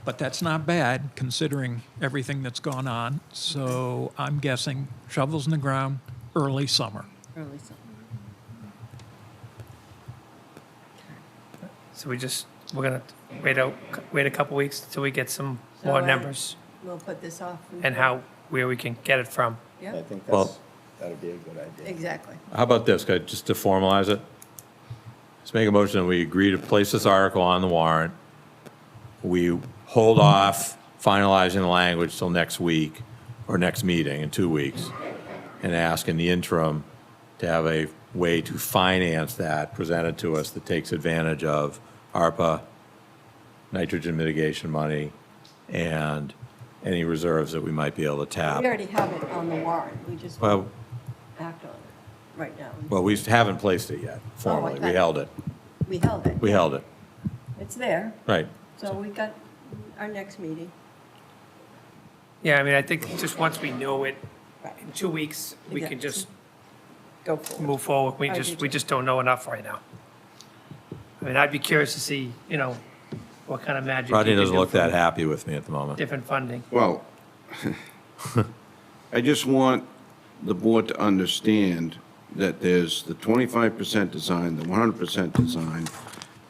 but that's not bad considering everything that's gone on. So I'm guessing shovels in the ground, early summer. Early summer. So we're gonna wait a couple weeks till we get some more So, numbers We'll put this off. and where we can get it from. Yeah, I think Well- that'd be a good idea. exactly. How about this, just to formalize it? Let's make a motion that we agree to place this article on the warrant. We hold off finalizing the language till next week, or next meeting in 2 weeks, and ask in the interim to have a way to finance that presented to us that takes advantage of ARPA, nitrogen mitigation money, and any reserves that we might be able to tap. We already have it on the warrant, we just Well, act on it right now. well, we haven't placed it yet formally. We thought- held it. We held it. We held it, It's there, right. so we got our next meeting. Yeah, I mean, I think just once we know it, Right. in 2 weeks, we Yeah. can just Go forward. move forward. I do We too. just don't know enough right now. I mean, I'd be curious to see, what kind of magic. Rodney you can doesn't do look that from happy with me at the moment. Different funding. Well, I just want the board to understand that there's the 25% design, the 100% design.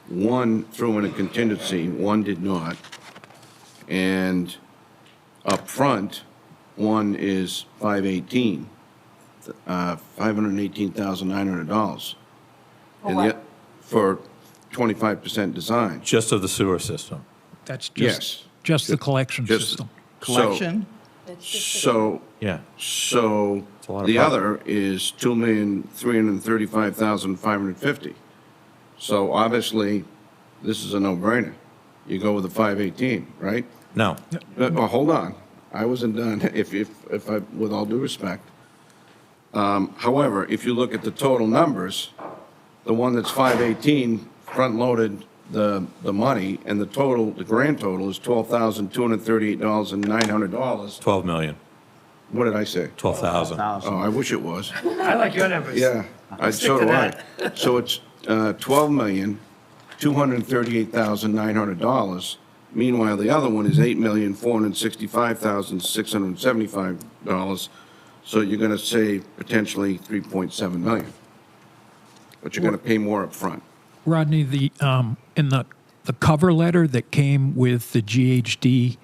One threw in a contingency, one did not. And up front, one is 518, $518,900. For And what? yet, for 25% design. Just of the sewer system. That's Yes. just the collection Just- system. Collection? It's just a- So, Yeah. so a lot of the product. other is 2,335,550. So obviously, this is a no-brainer. You go with the 518, right? No. Well, hold on. I wasn't done, if I, with all due respect. However, if you look at the total numbers, the one that's 518 front-loaded the money, and the grand total is $12,238,900. 12 million, What did I say? 12,000. Oh, I wish it was. I like your numbers. Yeah, Stick so to do I. that. So it's $12,238,900. Meanwhile, the other one is $8,465,675. So you're going to save potentially $3.7 million. But you're going to pay more up front. Rodney, in the cover letter that came with the GHD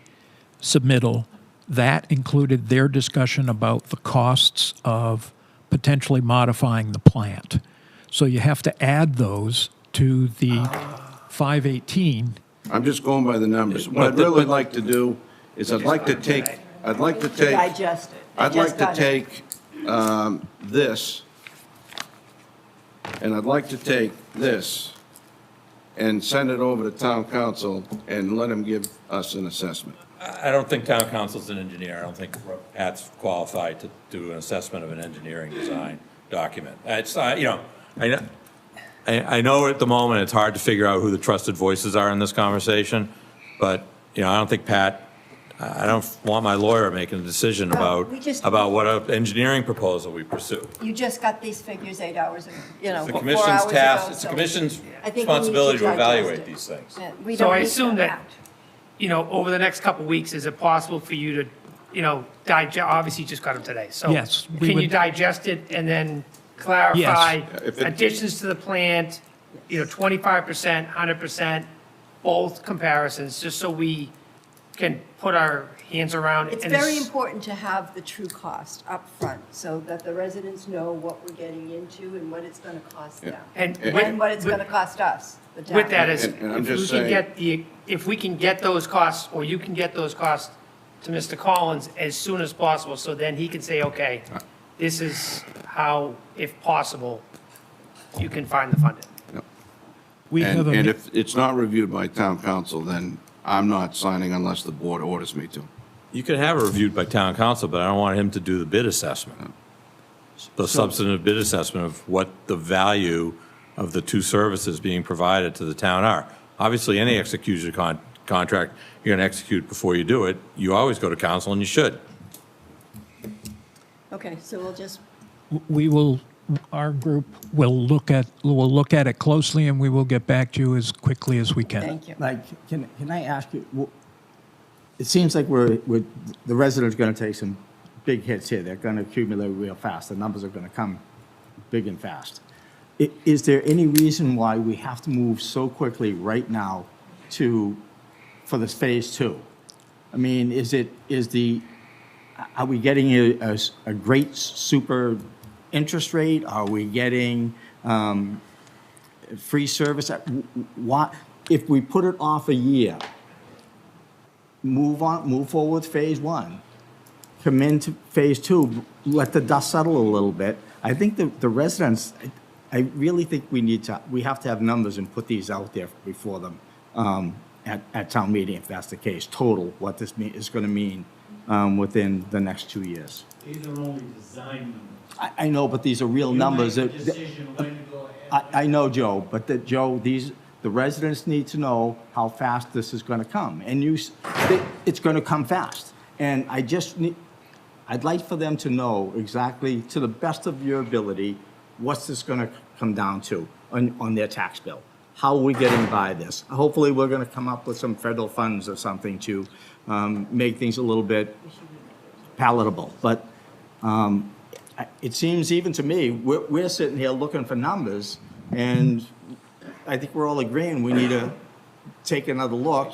submittal, that included their discussion about the costs of potentially modifying the plant. So you have to add those to the 518. I'm just going by the numbers. What I'd really like to do is I'd like to take, Digest it. I I'd just like to got it. take this, and I'd like to take this and send it over to town council and let him give us an assessment. I don't think town council's an engineer. I don't think Pat's qualified to do an assessment of an engineering design document. It's, I know at the moment it's hard to figure out who the trusted voices are in this conversation, but, I don't think I don't want my lawyer making a decision about what engineering proposal we pursue. You just got these figures 8 hours ago, It's the 4 commission's hours task, ago, it's the so commission's I think we need responsibility to digest evaluate it. these things. Yeah, we So don't I need to assume that, act. over the next couple of weeks, is it possible for you to, digest, obviously you just got them today, so. Yes, we Can you would- digest it and then clarify If it- additions to the plant, 25%, 100%, both comparisons, just so we can put our hands around. It's and very important to have the true cost up front, so that the residents know what we're getting into and what it's going to cost them. And And what it's going to cost us, the town. With that is, And I'm if we just can saying- get if we can get those costs, or you can get those costs to Mr. Collins as soon as possible, so then he can say, okay, this is how, if possible, you can find the funding. We have And a, if it's not reviewed by town council, then I'm not signing unless the board orders me to. You can have it reviewed by town council, but I don't want him to do the bid assessment. The substantive bid assessment of what the value of the two services being provided to the town are. Obviously, any execution contract you're going to execute before you do it, you always go to council, and you should. Okay, so we'll just, we will our group will look at it closely, and we will get back to you as quickly as we can. Thank you. Like, can I ask you, it seems like the residents are going to take some big hits here. They're going to accumulate real fast. The numbers are going to come big and fast. Is there any reason why we have to move so quickly right now for this phase 2? I mean, are we getting a great super interest rate? Are we getting free service? If we put it off a year, move forward with phase 1, come into phase 2, let the dust settle a little bit. I think the residents, I really think we have to have numbers and put these out there before them at town meeting, if that's the case, total, what this is going to mean within the next 2 years. These are only design numbers. I know, but these are real numbers. You make a decision when to go ahead. I know, Joe, but the residents need to know how fast this is going to come. And it's going to come fast. And I'd like for them to know exactly, to the best of your ability, what's this going to come down to on their tax bill. How are we getting by this? Hopefully, we're going to come up with some federal funds or something to make things a little bit palatable. But it seems, even to me, we're sitting here looking for numbers, and I think we're all agreeing we need to take another look.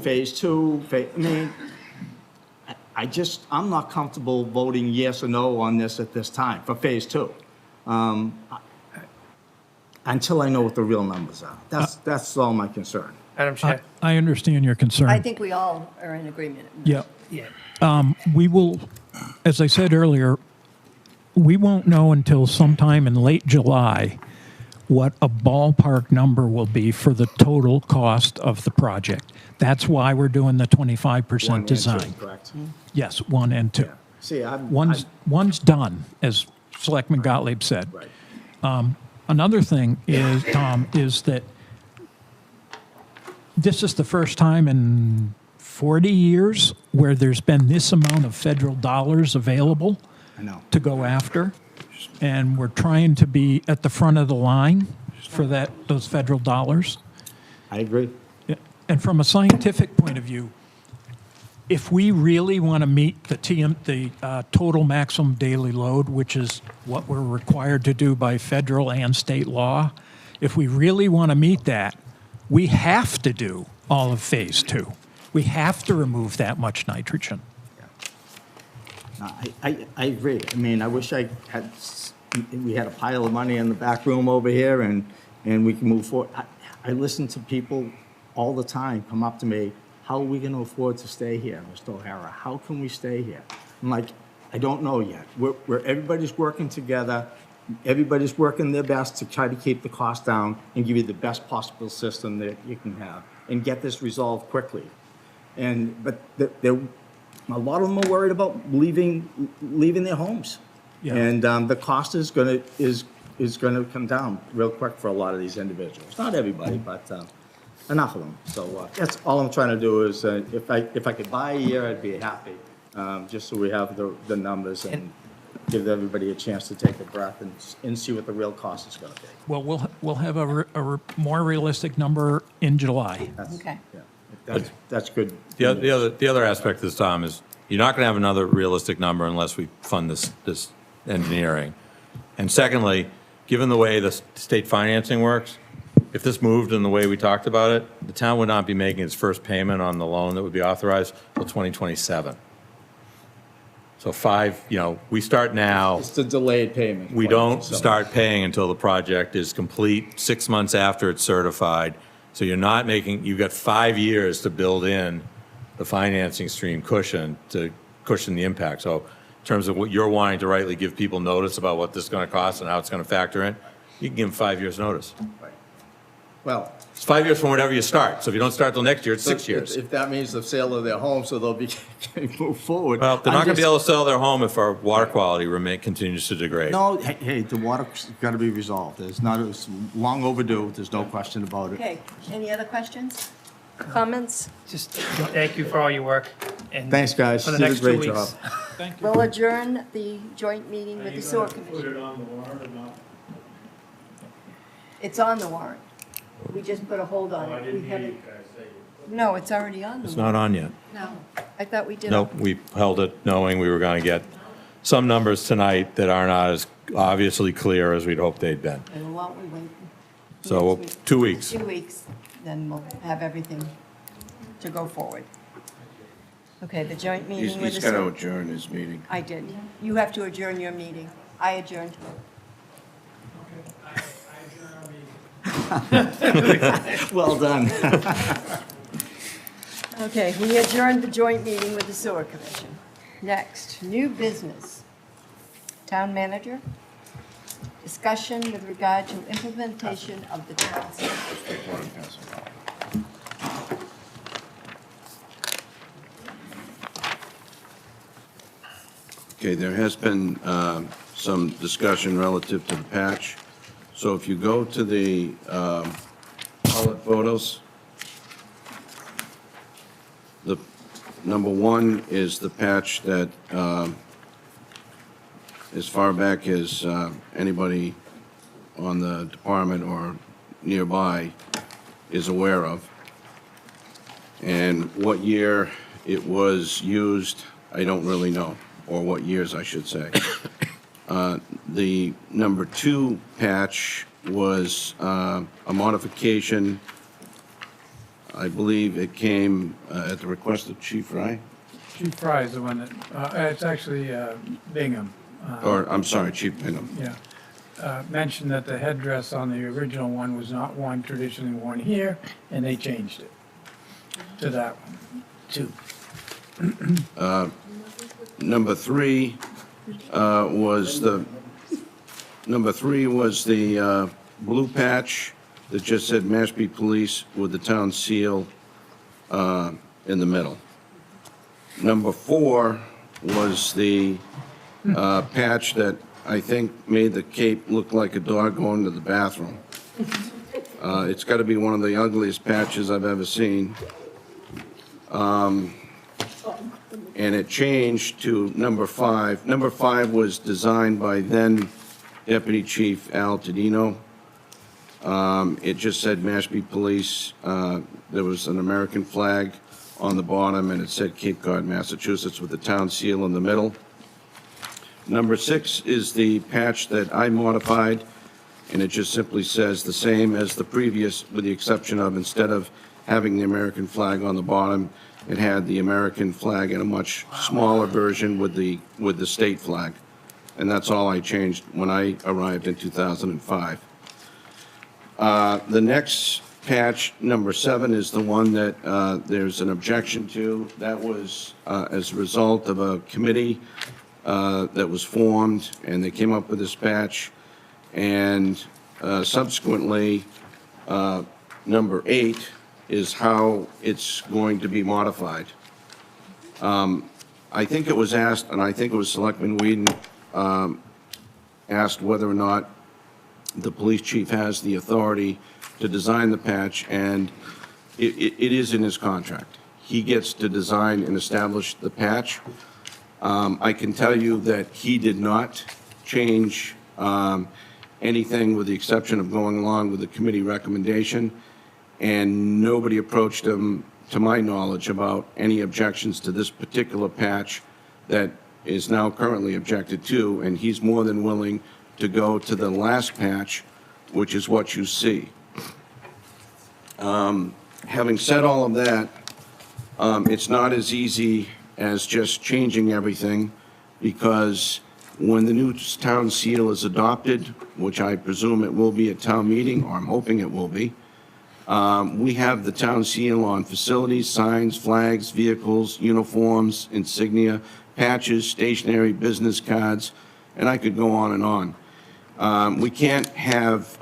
Phase 2, I'm not comfortable voting yes or no on this at this time for phase 2. Until I know what the real numbers are. That's all my concern. Madam Chair. I understand your concern. I think we all are in agreement. Yeah. We will, as I said earlier, we won't know until sometime in late July what a ballpark number will be for the total cost of the project. That's why we're doing the 25% design. Correct. Yes, 1 and 2. Yeah. See, One's done, as Selectman Gottlieb said. Right. Another thing is, Tom, is that this is the first time in 40 years where there's been this amount of federal dollars available to go after. And we're trying to be at the front of the line for those federal dollars. I agree. And from a scientific point of view, if we really want to meet the total maximum daily load, which is what we're required to do by federal and state law, if we really want to meet that, we have to do all of phase 2. We have to remove that much nitrogen. I agree. I mean, I wish we had a pile of money in the back room over here and we can move forward. I listen to people all the time come up to me, how are we going to afford to stay here, Mr. O'Hara? How can we stay here? I'm like, I don't know yet. Everybody's working together. Everybody's working their best to try to keep the cost down and give you the best possible system that you can have and get this resolved quickly. But a lot of them are worried about leaving their homes. Yeah. And the cost is going to come down real quick for a lot of these individuals. Not everybody, but enough of them. So that's all I'm trying to do is if I could buy a year, I'd be happy, just so we have the numbers and give everybody a chance to take a breath and see what the real cost is going to be. Well, we'll have a more realistic number in July. Okay. Yeah, that's good. The other aspect of this, Tom, is you're not going to have another realistic number unless we fund this engineering. And secondly, given the way the state financing works, if this moved in the way we talked about it, the town would not be making its first payment on the loan that would be authorized until 2027. So we start now. It's the delayed payment. We don't start paying until the project is complete, 6 months after it's certified. So you've got 5 years to build in the financing stream cushion to cushion the impact. So in terms of what you're wanting to rightly give people notice about what this is going to cost and how it's going to factor in, you can give them 5 years notice. Right. Well, it's 5 years from whenever you start. So if you don't start till next year, it's 6 years. If that means the sale of their home, so they'll be move forward. Well, they're not going to be able to sell their home if our water quality continues to degrade. No, hey, the water's got to be resolved. It's long overdue. There's no question about it. Okay, any other questions? Comments? Just thank you for all your work. And Thanks, guys. For the You did next a great 2 weeks. job. Thank you. We'll adjourn the joint meeting with the sewer Put commission. it on the warrant or not? It's on the warrant. We just put a hold on I it. didn't We hear you haven't, guys say it. no, it's already on the It's warrant. not on yet. No, I thought we did. Nope, we held it knowing we were going to get some numbers tonight that are not as obviously clear as we'd hoped they'd been. And why don't we wait? So, next week? 2 weeks. 2 weeks, then we'll have everything to go forward. Okay, the joint meeting with He's the got to sewer. adjourn his meeting. I did. You have to adjourn your meeting. I adjourned. Well done. Okay, we adjourned the joint meeting with the sewer commission. Next, new business. Town manager, discussion with regard to implementation of the town's. Okay, there has been some discussion relative to the patch. So if you go to the colored photos, the number one is the patch that, as far back as anybody on the department or nearby is aware of. And what year it was used, I don't really know, or what years, I should say. The number two patch was a modification. I believe it came at the request of Chief Fry, Chief Fry is the one that, it's actually Bingham. or, I'm sorry, Chief Bingham. Yeah. Mentioned that the headdress on the original one was not one traditionally worn here, and they changed it to that one, too. Number three was the blue patch that just said Mashpee Police with the town seal in the middle. Number four was the patch that I think made the cape look like a dog going to the bathroom. It's got to be one of the ugliest patches I've ever seen. And it changed to number five. Number five was designed by then Deputy Chief Al Tadino. It just said Mashpee Police. There was an American flag on the bottom, and it said Cape Cod, Massachusetts, with the town seal in the middle. Number six is the patch that I modified, and it just simply says the same as the previous, with the exception of, instead of having the American flag on the bottom, it had the American flag in a much smaller version with the state flag. And that's all I changed when I arrived in 2005. The next patch, number seven, is the one that there's an objection to. That was as a result of a committee that was formed, and they came up with this patch. And subsequently, number eight is how it's going to be modified. I think it was asked, and I think it was Selectman Whedon asked whether or not the police chief has the authority to design the patch, and it is in his contract. He gets to design and establish the patch. I can tell you that he did not change anything with the exception of going along with the committee recommendation, and nobody approached him, to my knowledge, about any objections to this particular patch that is now currently objected to, and he's more than willing to go to the last patch, which is what you see. Having said all of that, it's not as easy as just changing everything, because when the new town seal is adopted, which I presume it will be at town meeting, or I'm hoping it will be, we have the town seal on facilities, signs, flags, vehicles, uniforms, insignia, patches, stationery, business cards, and I could go on and on. We can't have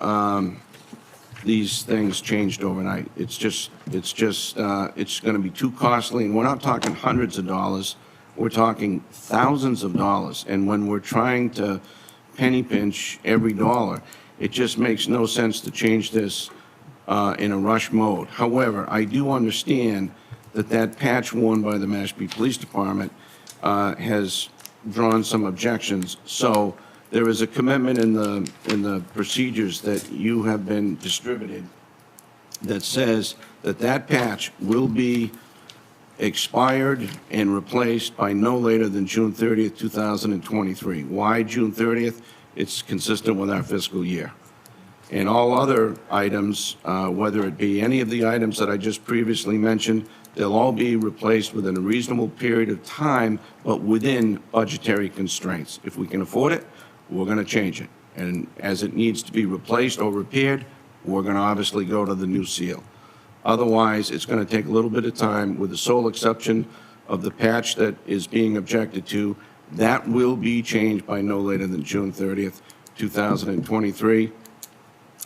these things changed overnight. It's going to be too costly, and we're not talking hundreds of dollars. We're talking thousands of dollars, and when we're trying to penny pinch every dollar, it just makes no sense to change this in a rush mode. However, I do understand that patch worn by the Mashpee Police Department has drawn some objections. So there is a commitment in the procedures that you have been distributed that says that that patch will be expired and replaced by no later than June 30th, 2023. Why June 30th? It's consistent with our fiscal year. And all other items, whether it be any of the items that I just previously mentioned, they'll all be replaced within a reasonable period of time, but within budgetary constraints. If we can afford it, we're going to change it. And as it needs to be replaced or repaired, we're going to obviously go to the new seal. Otherwise, it's going to take a little bit of time, with the sole exception of the patch that is being objected to. That will be changed by no later than June 30th, 2023.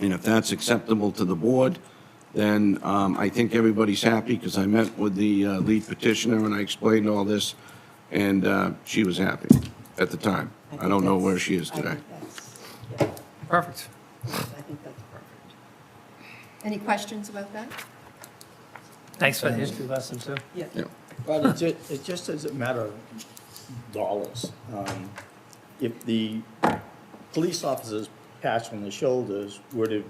And if that's acceptable to the board, then I think everybody's happy, because I met with the lead petitioner and I explained all this, and she was happy at the time. I don't know where she is today. Perfect. I think that's perfect. Any questions about that? Thanks for the history lesson, too. Yeah. Well, it just doesn't matter dollars. If the police officer's patch on the shoulders were to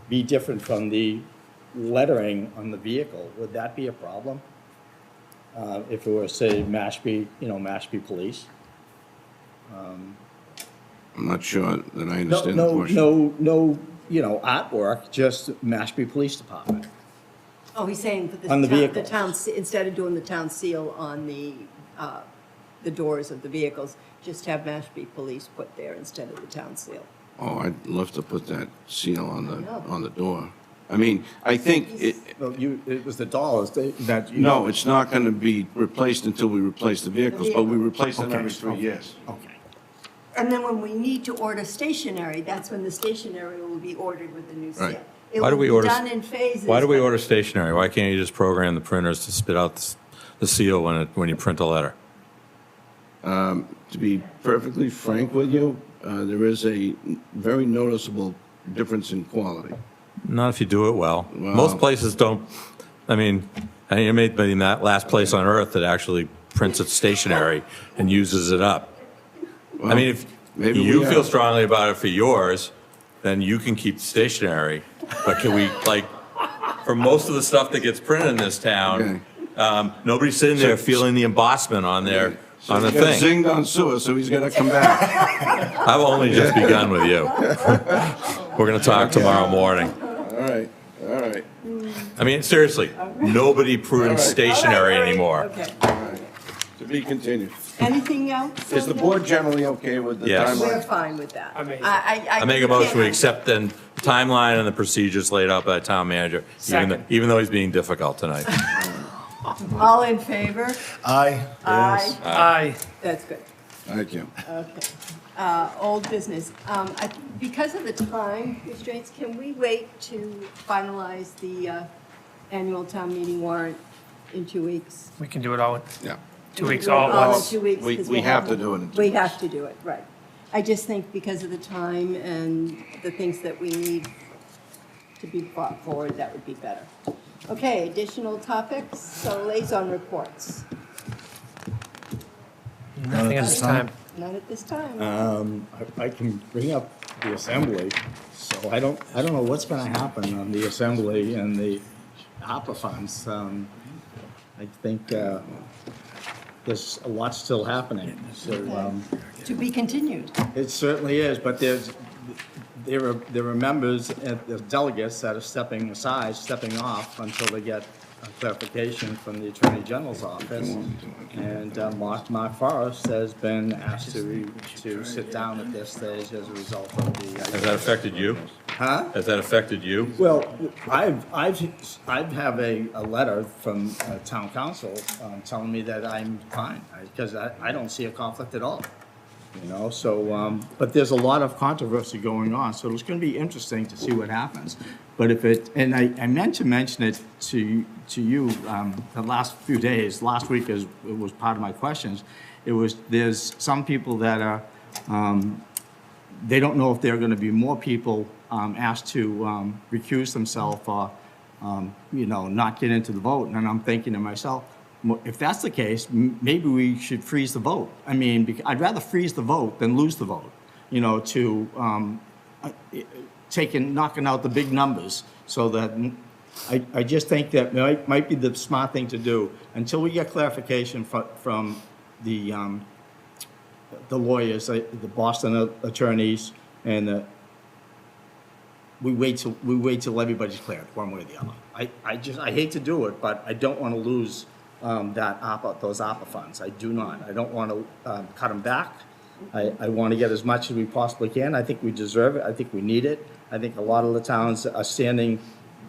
be different from the lettering on the vehicle, would that be a problem? If it were, say, Mashpee, Mashpee Police? I'm not sure that I understand the question. No, artwork, just Mashpee Police Department. Oh, he's saying for On the the town, instead of doing the town seal on the doors of the vehicles, just have Mashpee Police put there instead of the town seal. Oh, I'd love to put that seal on the door. I mean, I think it. Well, it was the dollars that. No, it's not going to be replaced until we replace the vehicles, but we replace them every 3 years. Okay. And then when we need to order stationery, that's when the stationery will be ordered with the new seal. Right. It Why do will we be order? done in phases. Why do we but- order stationery? Why can't you just program the printers to spit out the seal when you print a letter? To be perfectly frank with you, there is a very noticeable difference in quality. Not if you do it well. Most places don't. I mean, you may be in that last place on earth that actually prints its stationery and uses it up. I mean, if maybe you we feel are. strongly about it for yours, then you can keep the stationery. But can we, for most of the stuff that gets printed in this town, nobody's sitting there feeling the embossment on their on the He got thing. zinged on sewer, so he's got to come back. I've only just begun with you. We're going to talk tomorrow morning. All right, all right. I mean, seriously, nobody prints stationery anymore. Okay. To be continued. Anything else? Is the board generally okay with the Yes. We're timeline? fine with that. Amazing. I make a motion, we accept the timeline and the procedures laid out by the town manager, Second. even though he's being difficult tonight. All in favor? Aye. Aye. Aye. That's good. Thank you. Okay. Old business. Because of the time restraints, can we wait to finalize the annual town meeting warrant in 2 weeks? We can do it all in Yeah. 2 weeks All all at in once. 2 weeks? We 'cause we we'll have to do it in 2 We weeks. have to do it, right. I just think because of the time and the things that we need to be brought forward, that would be better. Okay, additional topics, so liaison reports. Nothing at this time. Not at this time. I can bring up the assembly, so I don't know what's gonna happen on the assembly and the ARPA funds. I think, there's a lot still happening, so, To be continued. it certainly is, but there are members, the delegates that are stepping off until they get a clarification from the Attorney General's office. And Mark Forrest has been asked to sit down at this stage as a result of the. Has that affected you? Huh? Has that affected you? Well, I have a letter from town council telling me that I'm fine, because I don't see a conflict at all. So, but there's a lot of controversy going on, so it's gonna be interesting to see what happens. But and I meant to mention it to you, the last few days, last week it was part of my questions. There's some people that are, they don't know if there are gonna be more people asked to recuse themselves or, not get into the vote. And I'm thinking to myself, if that's the case, maybe we should freeze the vote. I mean, I'd rather freeze the vote than lose the vote, knocking out the big numbers, so that I just think that might be the smart thing to do until we get clarification from the lawyers, the Boston attorneys, and we wait till everybody's cleared, one way or the other. I hate to do it, but I don't want to lose those ARPA funds. I do not. I don't want to cut them back. I want to get as much as we possibly can. I think we deserve it. I think we need it. I think a lot of the towns are standing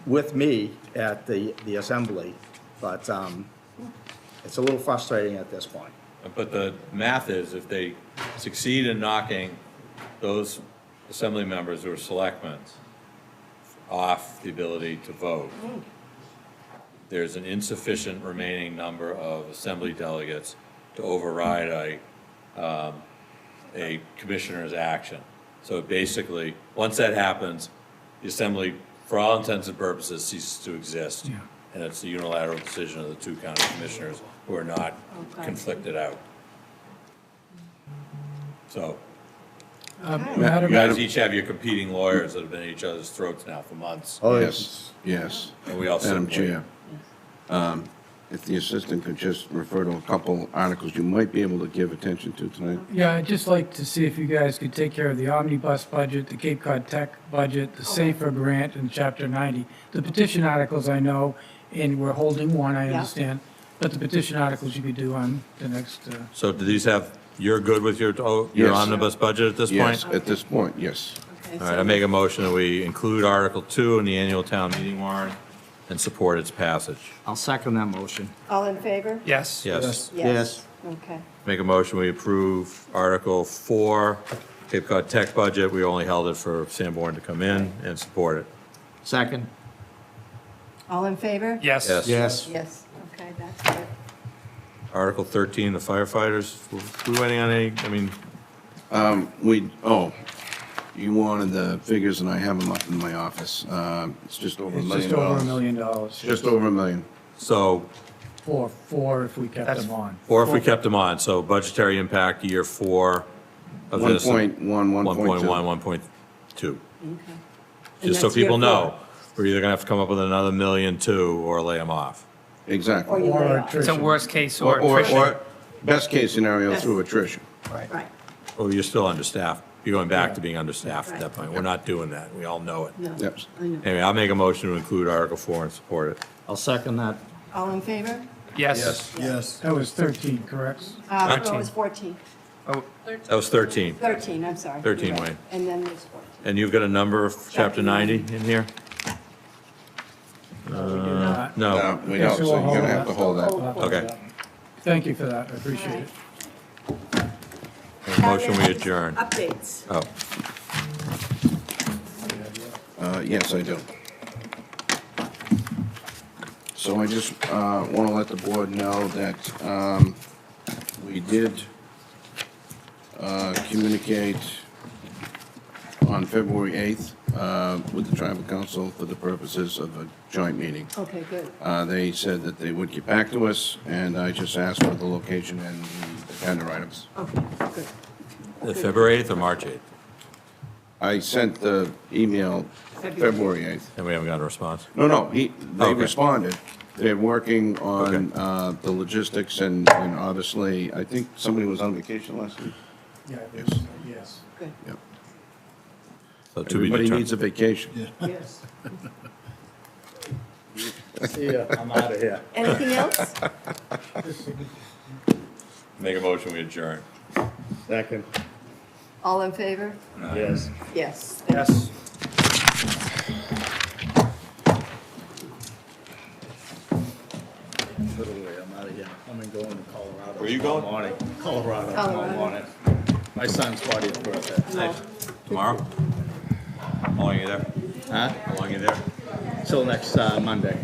with me at the assembly, but it's a little frustrating at this point. But the math is, if they succeed in knocking those assembly members who are selectmen off the ability to vote, there's an insufficient remaining number of assembly delegates to override a commissioner's action. So basically, once that happens, the assembly, for all intents and purposes, ceases to exist. Yeah. And it's the unilateral decision of the two county commissioners who are not conflicted out. So, you guys each have your competing lawyers that have been at each other's throats now for months. Oh, yes. And we all Madam support Chair, if the assistant could just refer to a couple articles you might be able to give attention to tonight. Yeah, I'd just like to see if you guys could take care of the omnibus budget, the Cape Cod Tech budget, the SAFER grant, and Chapter 90. The petition articles I know, and we're holding one, I understand, but the petition articles you could do on the next. So do these have, you're good with your Yes. omnibus budget at this Yes, point? at this point, yes. All right, I make a motion that we include Article 2 in the annual town meeting warrant and support its passage. I'll second that motion. All in favor? Yes. Yes. Yes. Okay. Make a motion, we approve Article 4, Cape Cod Tech budget. We only held it for Sanborn to come in and support it. Second. All in favor? Yes. Yes. Yes. Yes, okay, that's good. Article 13, the firefighters. We waiting on any, I mean, You wanted the figures, and I have them up in my office. It's just over $1 million. It's just over $1 million. Just over $1 million. so, Four if we kept them on. or if we kept them on, so budgetary impact year 4 of this. 1.1, 1.2. 1.2. Just so people know, we're either gonna have to come up with another $1.2 million or lay them off. Exactly. Or It's a attrition. worst case or attrition. Or best case scenario through attrition. Right. Oh, you're still understaffed. You're going back to being understaffed at that point. We're not doing that. We all know it. Yep. Anyway, I'll make a motion to include Article 4 and support it. I'll second that. All in favor? Yes. Yes. That was 13, correct? No, it was 14. That was 13. 13, I'm sorry. 13, You're right. Wayne. And then there's 14. And you've got a number of Chapter 90 in here? No, No. we don't, so you're gonna have to hold that. Okay. Thank you for that, I appreciate it. Make a motion, we adjourn. Updates. Oh, Yes, I do. So I just want to let the board know that we did communicate on February 8th with the tribal council for the purposes of a joint meeting. Okay, good. They said that they would get back to us, and I just asked for the location and the agenda items. Okay, good. the February 8th or March 8th? I sent the email February 8th. And we haven't got a response? No, they Okay. responded. They're working on the logistics, and obviously, I think somebody was on vacation last week. Yeah, Yes. yes. Good. Yep. So to be Everybody determined. needs a vacation. Yes. See ya, I'm out of here. Anything else? Make a motion, we adjourn. Second. All in favor? Yes. Yes. Yes. Literally, I'm out of here. I'm going to Colorado. Where you going? Tomorrow morning. Colorado. Colorado. Tomorrow morning. My son's 40th birthday. Nice. Tomorrow? How long are you there? Huh? How long are you there? Till next Monday.